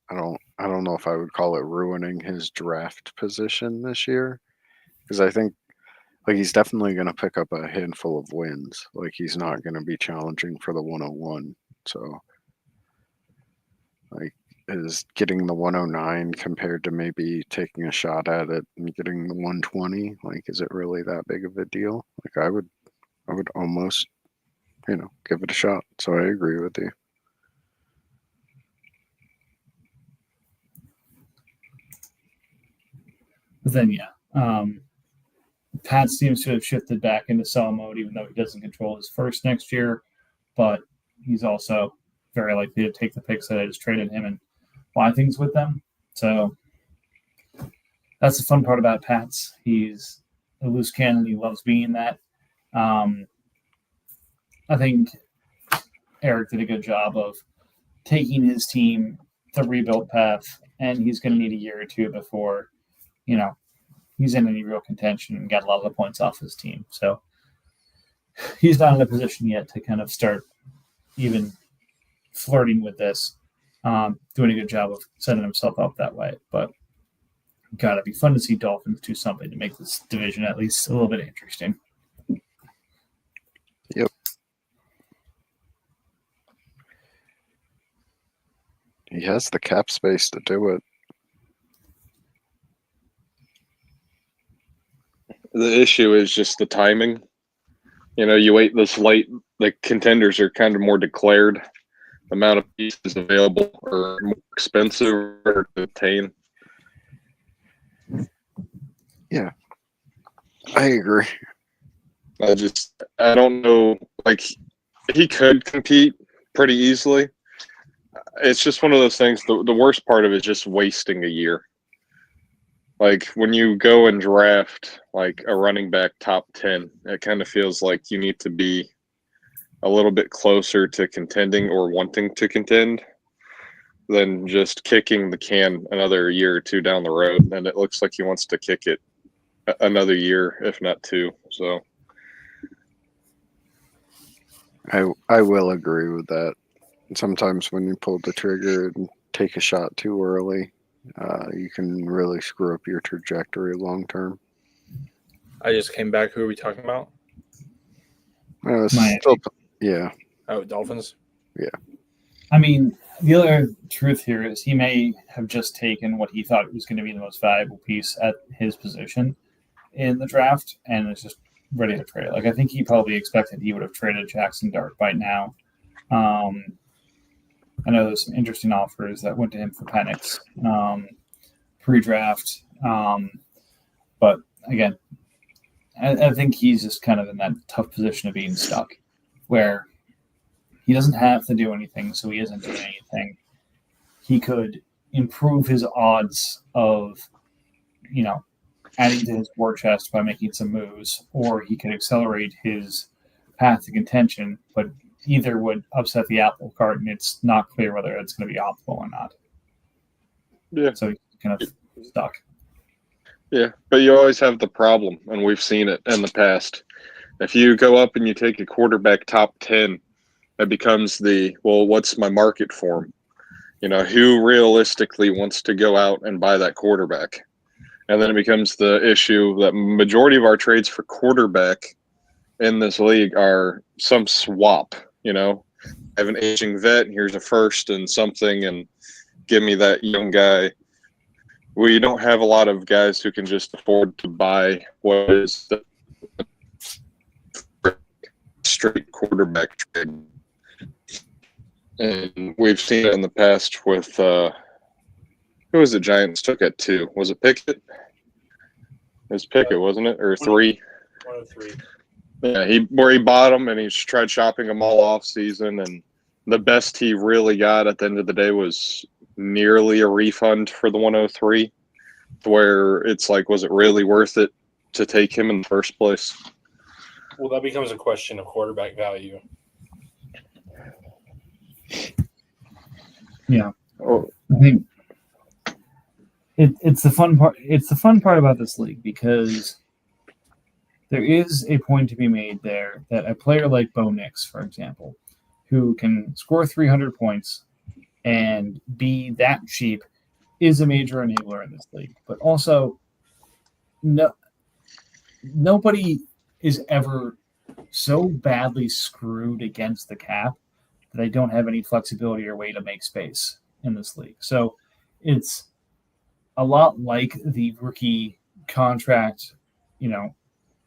don't know if I would call it ruining his draft position this year, because I think like he's definitely going to pick up a handful of wins. Like he's not going to be challenging for the 101. So like, is getting the 109 compared to maybe taking a shot at it and getting the 120, like, is it really that big of a deal? Like I would almost, give it a shot. So I agree with you. But then, Pat seems to have shifted back into sell mode, even though he doesn't control his first next year. But he's also very likely to take the picks that I just traded him and buy things with them. So that's the fun part about Pat's. He's a loose cannon. He loves being that. I think Eric did a good job of taking his team the rebuild path, and he's going to need a year or two before, he's in any real contention and got a lot of the points off his team. So he's not in a position yet to kind of start even flirting with this. Doing a good job of setting himself up that way. But gotta be fun to see Dolphins do something to make this division at least a little bit interesting. Yep. He has the cap space to do it. The issue is just the timing. You wait this late, the contenders are kind of more declared. The amount of pieces available are more expensive to obtain. Yeah, I agree. I don't know. Like, he could compete pretty easily. It's just one of those things. The worst part of it is just wasting a year. Like, when you go and draft like a running back top 10, it kind of feels like you need to be a little bit closer to contending or wanting to contend than just kicking the can another year or two down the road. And it looks like he wants to kick it another year, if not two. So I will agree with that. Sometimes when you pull the trigger and take a shot too early, you can really screw up your trajectory long term. I just came back. Who are we talking about? Yeah. Oh, Dolphins? Yeah. I mean, the other truth here is he may have just taken what he thought was going to be the most valuable piece at his position in the draft and is just ready to trade. Like, I think he probably expected he would have traded Jackson Dart by now. I know there's some interesting offers that went to him for Penix pre-draft. But again, I think he's just kind of in that tough position of being stuck where he doesn't have to do anything, so he isn't doing anything. He could improve his odds of, adding to his war chest by making some moves, or he could accelerate his path to contention, but either would upset the apple cart, and it's not clear whether it's going to be optimal or not. Yeah. So he's kind of stuck. Yeah, but you always have the problem, and we've seen it in the past. If you go up and you take a quarterback top 10, it becomes what's my market for him? Who realistically wants to go out and buy that quarterback? And then it becomes the issue that majority of our trades for quarterback in this league are some swap You know, I have an aging vet, and here's a first and something, and give me that young guy. We don't have a lot of guys who can just afford to buy what is the straight quarterback trade. And we've seen it in the past with who was the Giants took at 2? Was it Pickett? It was Pickett, wasn't it? Or 3? 103. Yeah, he bought them and he tried shopping them all off season, and the best he really got at the end of the day was nearly a refund for the 103. Where it's like, was it really worth it to take him in the first place? Well, that becomes a question of quarterback value. Yeah. Oh, I think it's the fun part. It's the fun part about this league because there is a point to be made there that a player like Bo Nix, for example, who can score 300 points and be that cheap, is a major enabler in this league. But also, nobody is ever so badly screwed against the cap that they don't have any flexibility or way to make space in this league. So it's a lot like the rookie contract,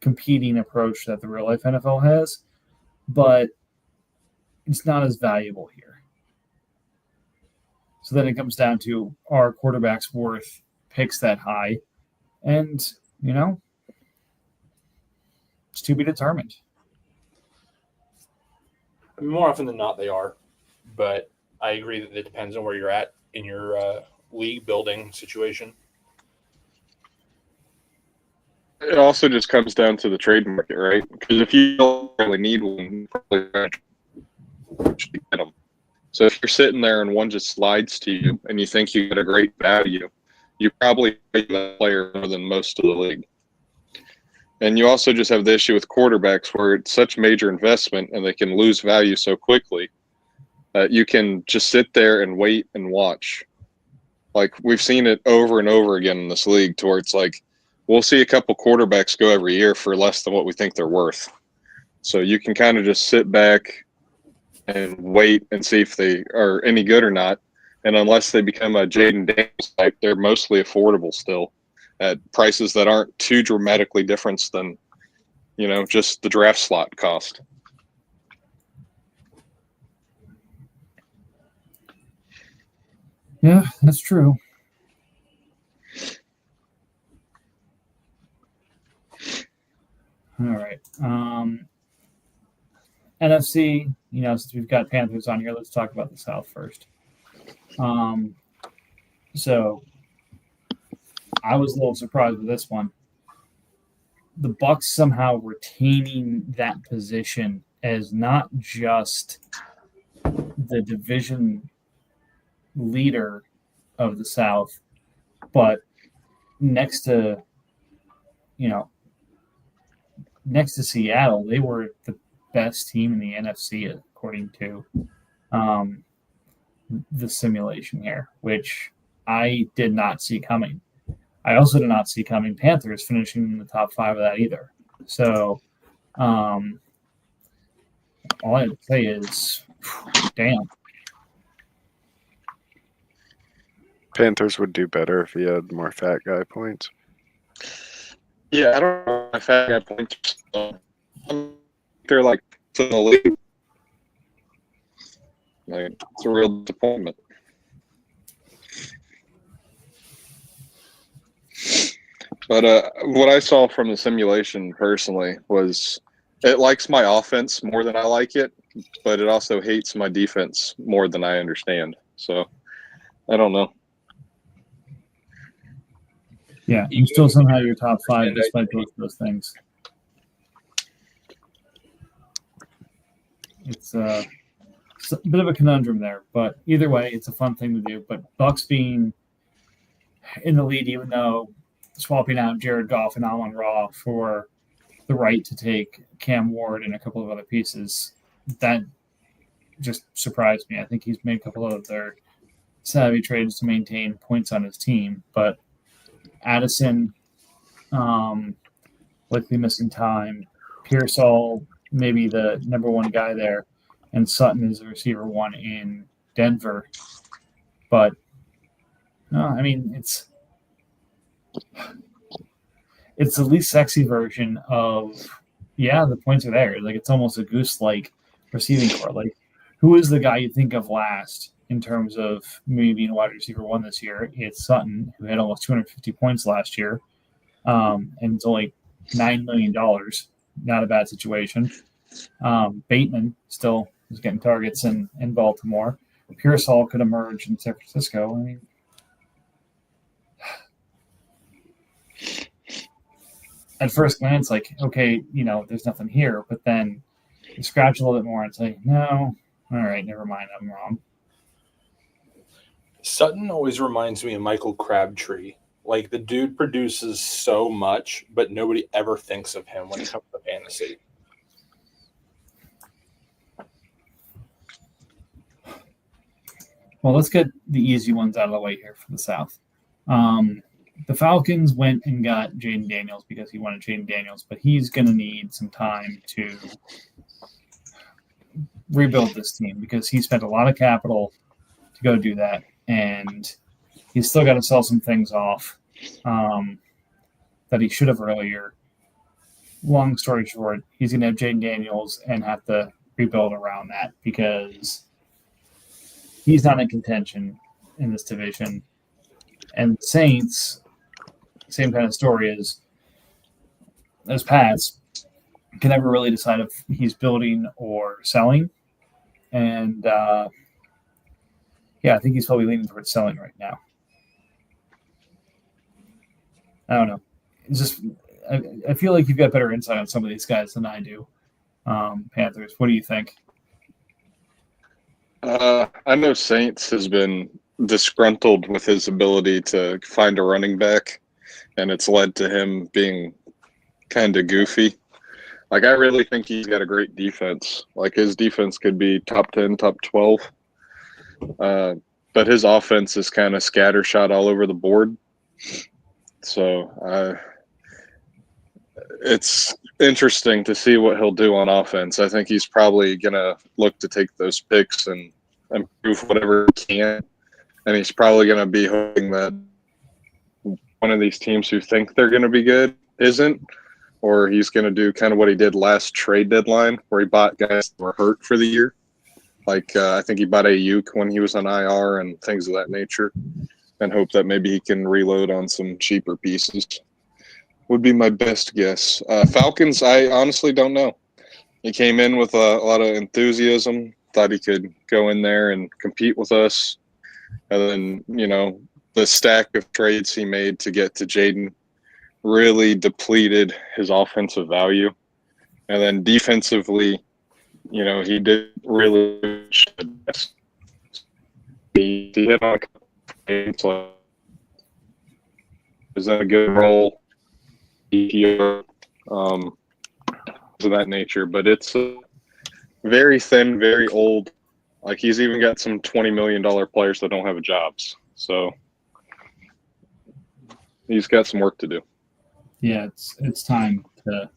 competing approach that the real life NFL has, but it's not as valuable here. So then it comes down to, are quarterbacks worth picks that high? And, it's to be determined. More often than not, they are. But I agree that it depends on where you're at in your league building situation. it also just comes down to the trade market, right? Because if you don't really need one, you probably should get them. So if you're sitting there and one just slides to you and you think you get a great value, you probably pay that player more than most of the league. And you also just have the issue with quarterbacks where it's such major investment and they can lose value so quickly that you can just sit there and wait and watch. Like we've seen it over and over again in this league to where it's like we'll see a couple quarterbacks go every year for less than what we think they're worth. So you can kind of just sit back and wait and see if they are any good or not. And unless they become a Jaden Daniels type, they're mostly affordable still at prices that aren't too dramatically different than, just the draft slot cost. Yeah, that's true. All right. NFC, since we've got Panthers on here, let's talk about the South first. So I was a little surprised with this one. The Bucs somehow retaining that position as not just the division leader of the South, but next to Seattle, they were the best team in the NFC according to the simulation here, which I did not see coming. I also did not see coming Panthers finishing in the top 5 of that either. So all I have to say is, damn. Panthers would do better if he had more fat guy points. Yeah, I don't know if I got points. They're like in the league. Like, it's a real disappointment. But what I saw from the simulation personally was it likes my offense more than I like it, but it also hates my defense more than I understand. So I don't know. Yeah, you still somehow your top 5 despite both of those things. It's a bit of a conundrum there, but either way, it's a fun thing to do. But Bucs being in the lead, even though swapping out Jared Goff and Amon-Ra for the right to take Cam Ward and a couple of other pieces, that just surprised me. I think he's made a couple of other savvy trades to maintain points on his team, but Addison likely missing time. Pearsall, maybe the number one guy there. and Sutton is the receiver 1 in Denver. But no, I mean it's the least sexy version of the points are there. Like it's almost a goose-like receiving core. Like who is the guy you think of last in terms of maybe being a wide receiver 1 this year? It's Sutton, who had almost 250 points last year, and it's only $9 million. Not a bad situation. Bateman still is getting targets in Baltimore. Pearsall could emerge in San Francisco. I mean, at first glance, like, okay, there's nothing here. But then you scratch a little bit more and say, no, all right, never mind, I'm wrong. Sutton always reminds me of Michael Crabtree. Like, the dude produces so much, but nobody ever thinks of him when it comes to fantasy. Well, let's get the easy ones out of the way here for the South. The Falcons went and got Jaden Daniels because he wanted Jaden Daniels, but he's going to need some time to rebuild this team because he spent a lot of capital to go do that, and he's still got to sell some things off that he should have earlier. Long story short, he's going to have Jaden Daniels and have to rebuild around that because he's not in contention in this division. And the Saints, same kind of story as Pats, can never really decide if he's building or selling. And I think he's probably leaning towards selling right now. I don't know. It's just I feel like you've got better insight on some of these guys than I do. Panthers, what do you think? I know Saints has been disgruntled with his ability to find a running back, and it's led to him being kind of goofy. Like, I really think he's got a great defense. Like, his defense could be top 10, top 12. But his offense is kind of scattershot all over the board. So it's interesting to see what he'll do on offense. I think he's probably going to look to take those picks and improve whatever he can. And he's probably going to be hoping that one of these teams who think they're going to be good isn't, or he's going to do kind of what he did last trade deadline where he bought guys that were hurt for the year. Like I think he bought Ayuk when he was on IR and things of that nature, and hope that maybe he can reload on some cheaper pieces. Would be my best guess. Falcons, I honestly don't know. He came in with a lot of enthusiasm, thought he could go in there and compete with us. And then, the stack of trades he made to get to Jaden really depleted his offensive value. And then defensively, he did really he hit on a couple of games, like, is that a good role? Of that nature, but it's very thin, very old. Like, he's even got some $20 million players that don't have jobs. So he's got some work to do. Yeah, it's time to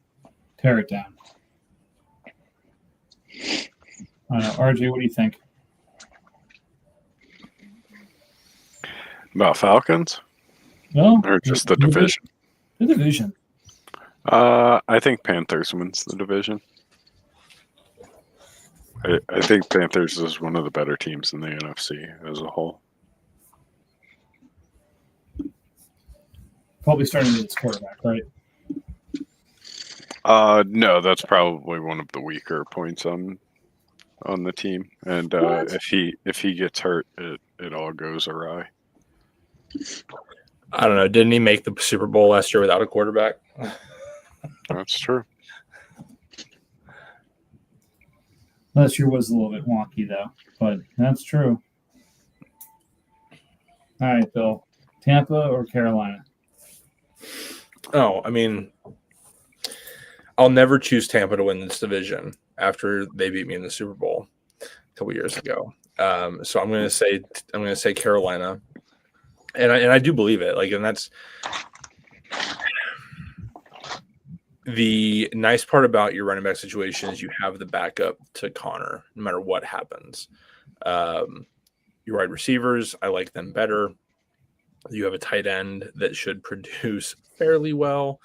tear it down. RJ, what do you think? About Falcons? Well, Or just the division? The division. I think Panthers wins the division. I think Panthers is one of the better teams in the NFC as a whole. Probably starting with its quarterback, right? No, that's probably one of the weaker points on the team. And if he gets hurt, it all goes awry. I don't know. Didn't he make the Super Bowl last year without a quarterback? That's true. Last year was a little bit wonky, though, but that's true. All right, Bill. Tampa or Carolina? Oh, I mean, I'll never choose Tampa to win this division after they beat me in the Super Bowl a couple years ago. So I'm going to say Carolina, and I do believe it. Like, and that's The nice part about your running back situation is you have the backup to Connor, no matter what happens. Your wide receivers, I like them better. You have a tight end that should produce fairly well.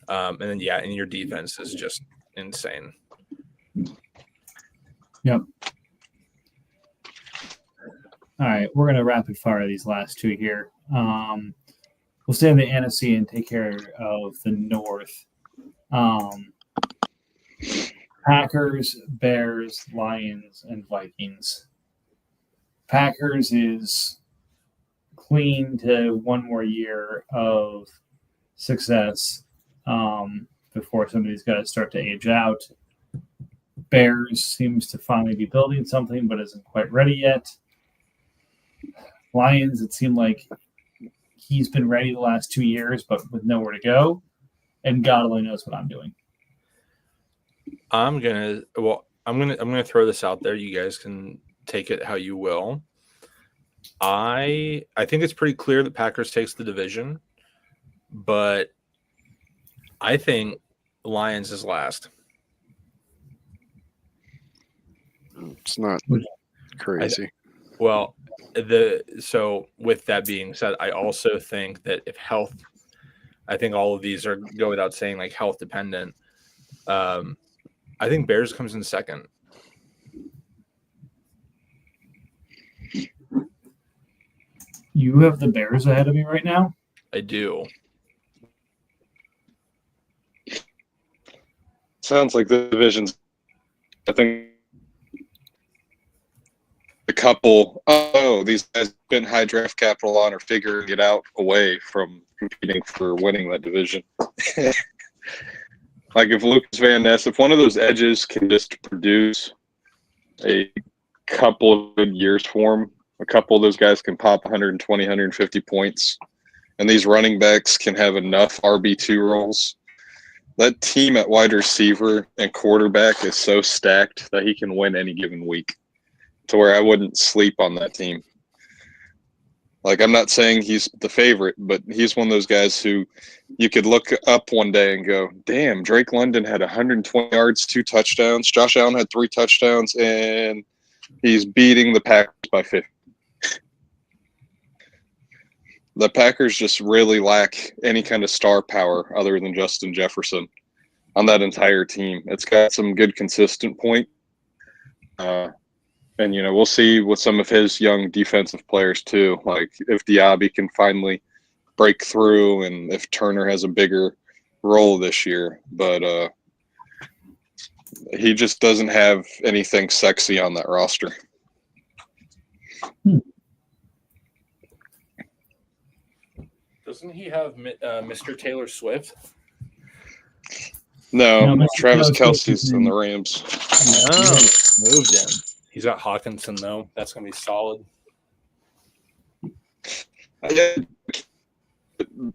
And then, and your defense is just insane. Yep. All right, we're going to rapid fire these last two here. We'll stay in the NFC and take care of the North. Packers, Bears, Lions, and Vikings. Packers is clean to one more year of success before somebody's got to start to age out. Bears seems to finally be building something, but isn't quite ready yet. Lions, it seemed like he's been ready the last 2 years, but with nowhere to go. And God only knows what I'm doing. I'm gonna throw this out there. You guys can take it how you will. I think it's pretty clear that Packers takes the division, but I think Lions is last. It's not crazy. So with that being said, I also think that if health, I think all of these are, go without saying, like health dependent. I think Bears comes in second. You have the Bears ahead of me right now? I do. Sounds like the division's, I think, a couple, these guys spent high draft capital on or figuring it out away from competing for winning that division. Like if Lucas Van Ness, if one of those edges can just produce a couple of good years for him, a couple of those guys can pop 120, 150 points, and these running backs can have enough RB2 roles. That team at wide receiver and quarterback is so stacked that he can win any given week, to where I wouldn't sleep on that team. Like, I'm not saying he's the favorite, but he's one of those guys who you could look up one day and go, damn, Drake London had 120 yards, 2 touchdowns. Josh Allen had 3 touchdowns, and he's beating the Packers by 50. The Packers just really lack any kind of star power other than Justin Jefferson on that entire team. It's got some good consistent point. And, you know, we'll see with some of his young defensive players too. Like if Diaby can finally break through and if Turner has a bigger role this year. But he just doesn't have anything sexy on that roster. Doesn't he have Mr. Taylor Swift? No, Travis Kelce's in the Rams. No, moved him. He's got Hawkinson, though. That's going to be solid.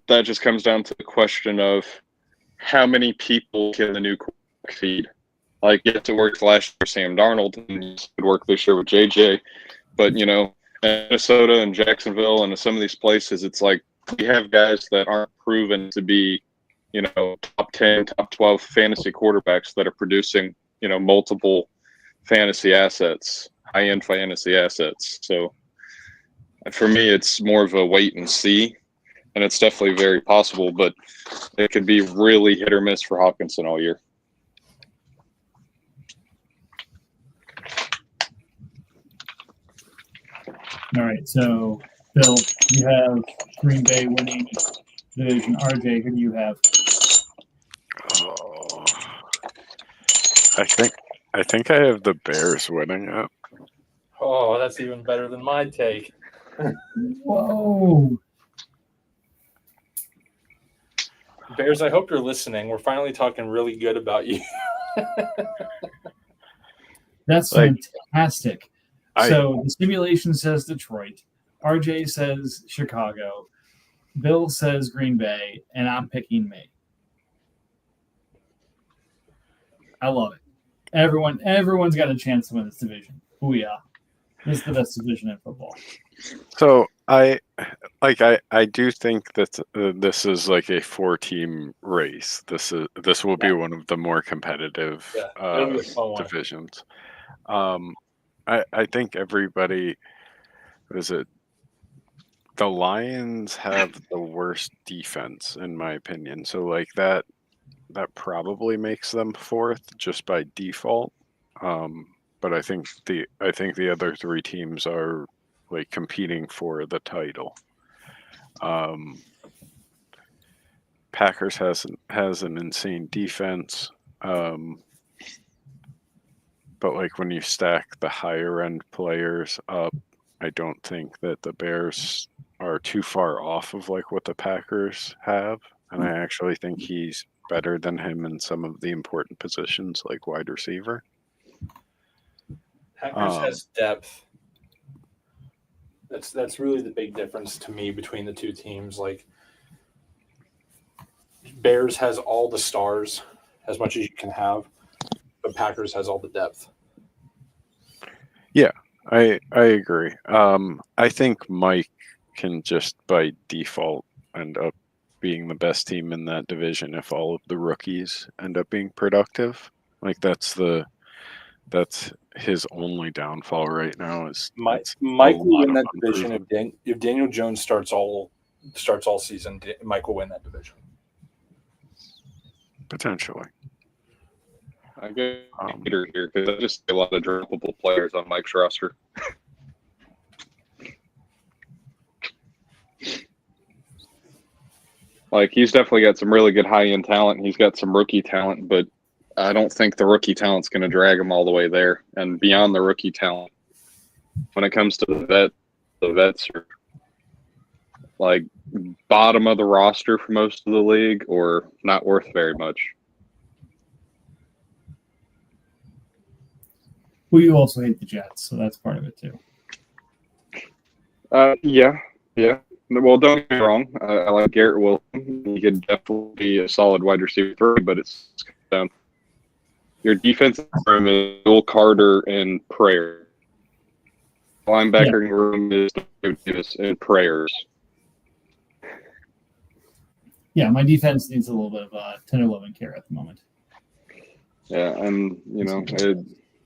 That just comes down to the question of how many people can the new quarterback feed. Like, yes, it worked last year with Sam Darnold, and it would work this year with JJ. But, you know, Minnesota and Jacksonville and some of these places, it's like we have guys that aren't proven to be, you know, top 10, top 12 fantasy quarterbacks that are producing, you know, multiple fantasy assets, high-end fantasy assets. So for me, it's more of a wait and see, and it's definitely very possible, but it could be really hit or miss for Hawkinson all year. All right, so Bill, you have Green Bay winning the division. RJ, who do you have? Oh, I think I have the Bears winning it. Oh, that's even better than my take. Whoa. Bears, I hope you're listening. We're finally talking really good about you. That's Like, fantastic. So the simulation says Detroit. RJ says Chicago. Bill says Green Bay, and I'm picking me. I love it. Everyone's got a chance to win this division. Booyah. This is the best division in football. So I I do think that this is like a 4-team race. This will be one of the more competitive it'll be a fun one. divisions. I think everybody is it. The Lions have the worst defense in my opinion. So like that probably makes them fourth just by default. But I think the other 3 teams are like competing for the title. Packers has an insane defense, but like when you stack the higher end players up, I don't think that the Bears are too far off of like what the Packers have, and I actually think he's better than him in some of the important positions like wide receiver. Packers has depth. That's really the big difference to me between the two teams. Like Bears has all the stars, as much as you can have, but Packers has all the depth. Yeah, I agree. I think Mike can just by default end up being the best team in that division if all of the rookies end up being productive. Like that's his only downfall right now is Mike it's will win that division unproven. if Daniel Jones starts all season. Mike will win that division. Potentially. I get Peter here because I just see a lot of droppable players on Mike's roster. Like he's definitely got some really good high end talent. He's got some rookie talent, but I don't think the rookie talent's going to drag him all the way there. And beyond the rookie talent, when it comes to the vets are like bottom of the roster for most of the league or not worth very much. Well, you also hate the Jets, so that's part of it too. Yeah. Well, don't get me wrong. I like Garrett Wilson. He could definitely be a solid wide receiver 3, but it's down. Your defensive room is Will Carter and Prayer. Linebacker room is Davis and Prayers. Yeah, my defense needs a little bit of tender love and care at the moment. Yeah, and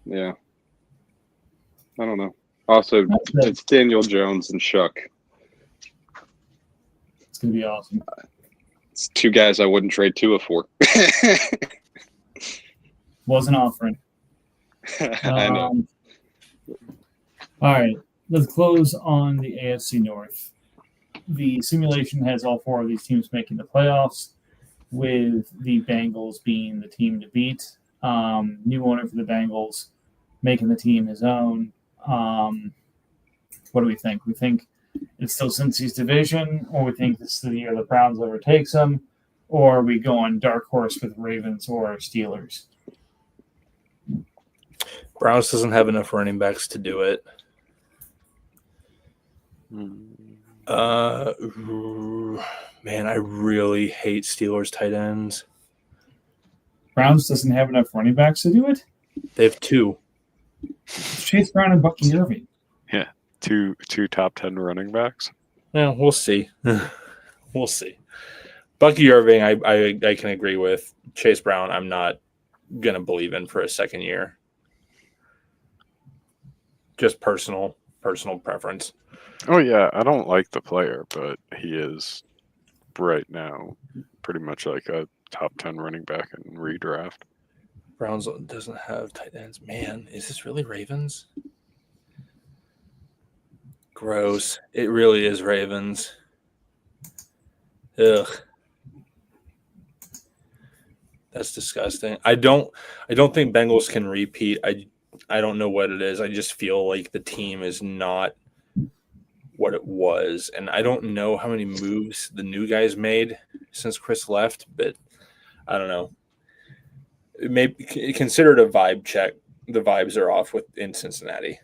yeah. I don't know. Also, it's Daniel Jones and Shuck. It's gonna be awesome. It's 2 guys I wouldn't trade Tua for. Wasn't offering. I know. All right, let's close on the AFC North. The simulation has all 4 of these teams making the playoffs, with the Bengals being the team to beat. New owner for the Bengals, making the team his own. What do we think? We think it's still Cincy's division, or we think this is the year the Browns overtakes them, or we go on dark horse with Ravens or Steelers. Browns doesn't have enough running backs to do it. Man, I really hate Steelers tight ends. Browns doesn't have enough running backs to do it? They have 2. It's Chase Brown and Bucky Irving. Yeah. Two top 10 running backs. Yeah, we'll see. We'll see. Bucky Irving, I can agree with. Chase Brown, I'm not gonna believe in for a second year. Just personal preference. Oh yeah, I don't like the player, but he is right now pretty much like a top 10 running back in redraft. Browns doesn't have tight ends. Man, is this really Ravens? Gross. It really is Ravens. Ugh. That's disgusting. I don't think Bengals can repeat. I don't know what it is. I just feel like the team is not what it was. And I don't know how many moves the new guys made since Chris left, but I don't know. It may be considered a vibe check. The vibes are off in Cincinnati.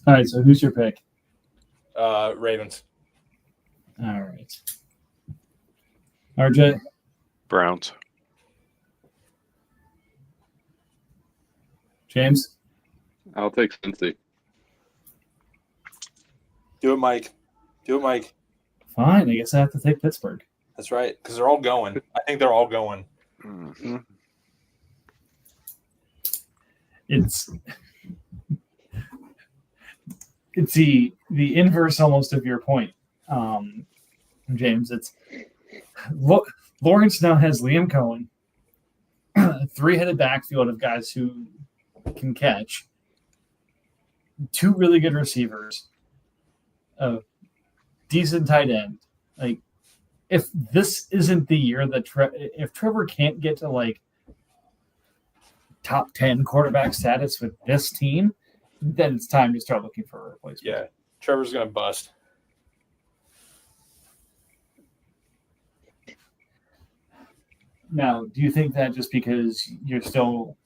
All right, so who's your pick? Ravens. All right. RJ? Browns. James? I'll take Cincy. Do it, Mike. Do it, Mike. Fine. I guess I have to take Pittsburgh. That's right, because they're all going. I think they're all going. Mm-hmm. It's the inverse almost of your point, James. It's Lawrence now has Liam Cohen, a three-headed backfield of guys who can catch, two really good receivers, a decent tight end. Like, if this isn't the year that if Trevor can't get to like top 10 quarterback status with this team, then it's time to start looking for a replacement. Yeah, Trevor's going to bust. Now, do you think that just because you're still,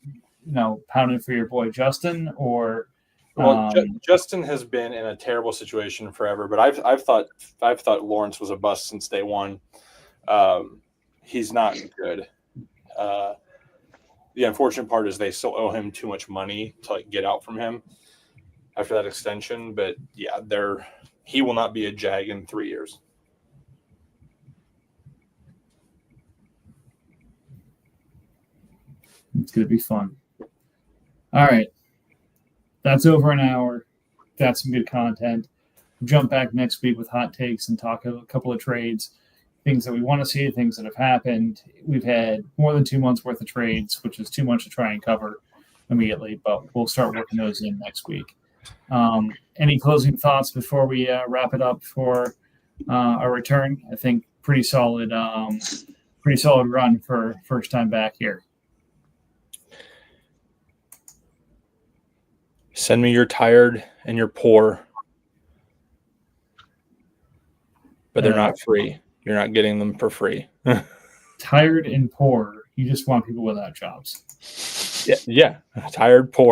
pounding for your boy Justin, or well, Justin has been in a terrible situation forever, but I've thought Lawrence was a bust since day one. He's not good. The unfortunate part is they still owe him too much money to like get out from him after that extension. But yeah, he will not be a Jag in 3 years. It's going to be fun. All right. That's over an hour. That's some good content. We'll jump back next week with hot takes and talk a couple of trades, things that we want to see, things that have happened. We've had more than 2 months worth of trades, which is too much to try and cover immediately, but we'll start working those in next week. Any closing thoughts before we wrap it up for our return? I think pretty solid run for first time back here. Send me your tired and your poor, but they're not free. You're not getting them for free. Tired and poor. You just want people without jobs. Yeah. Tired, poor.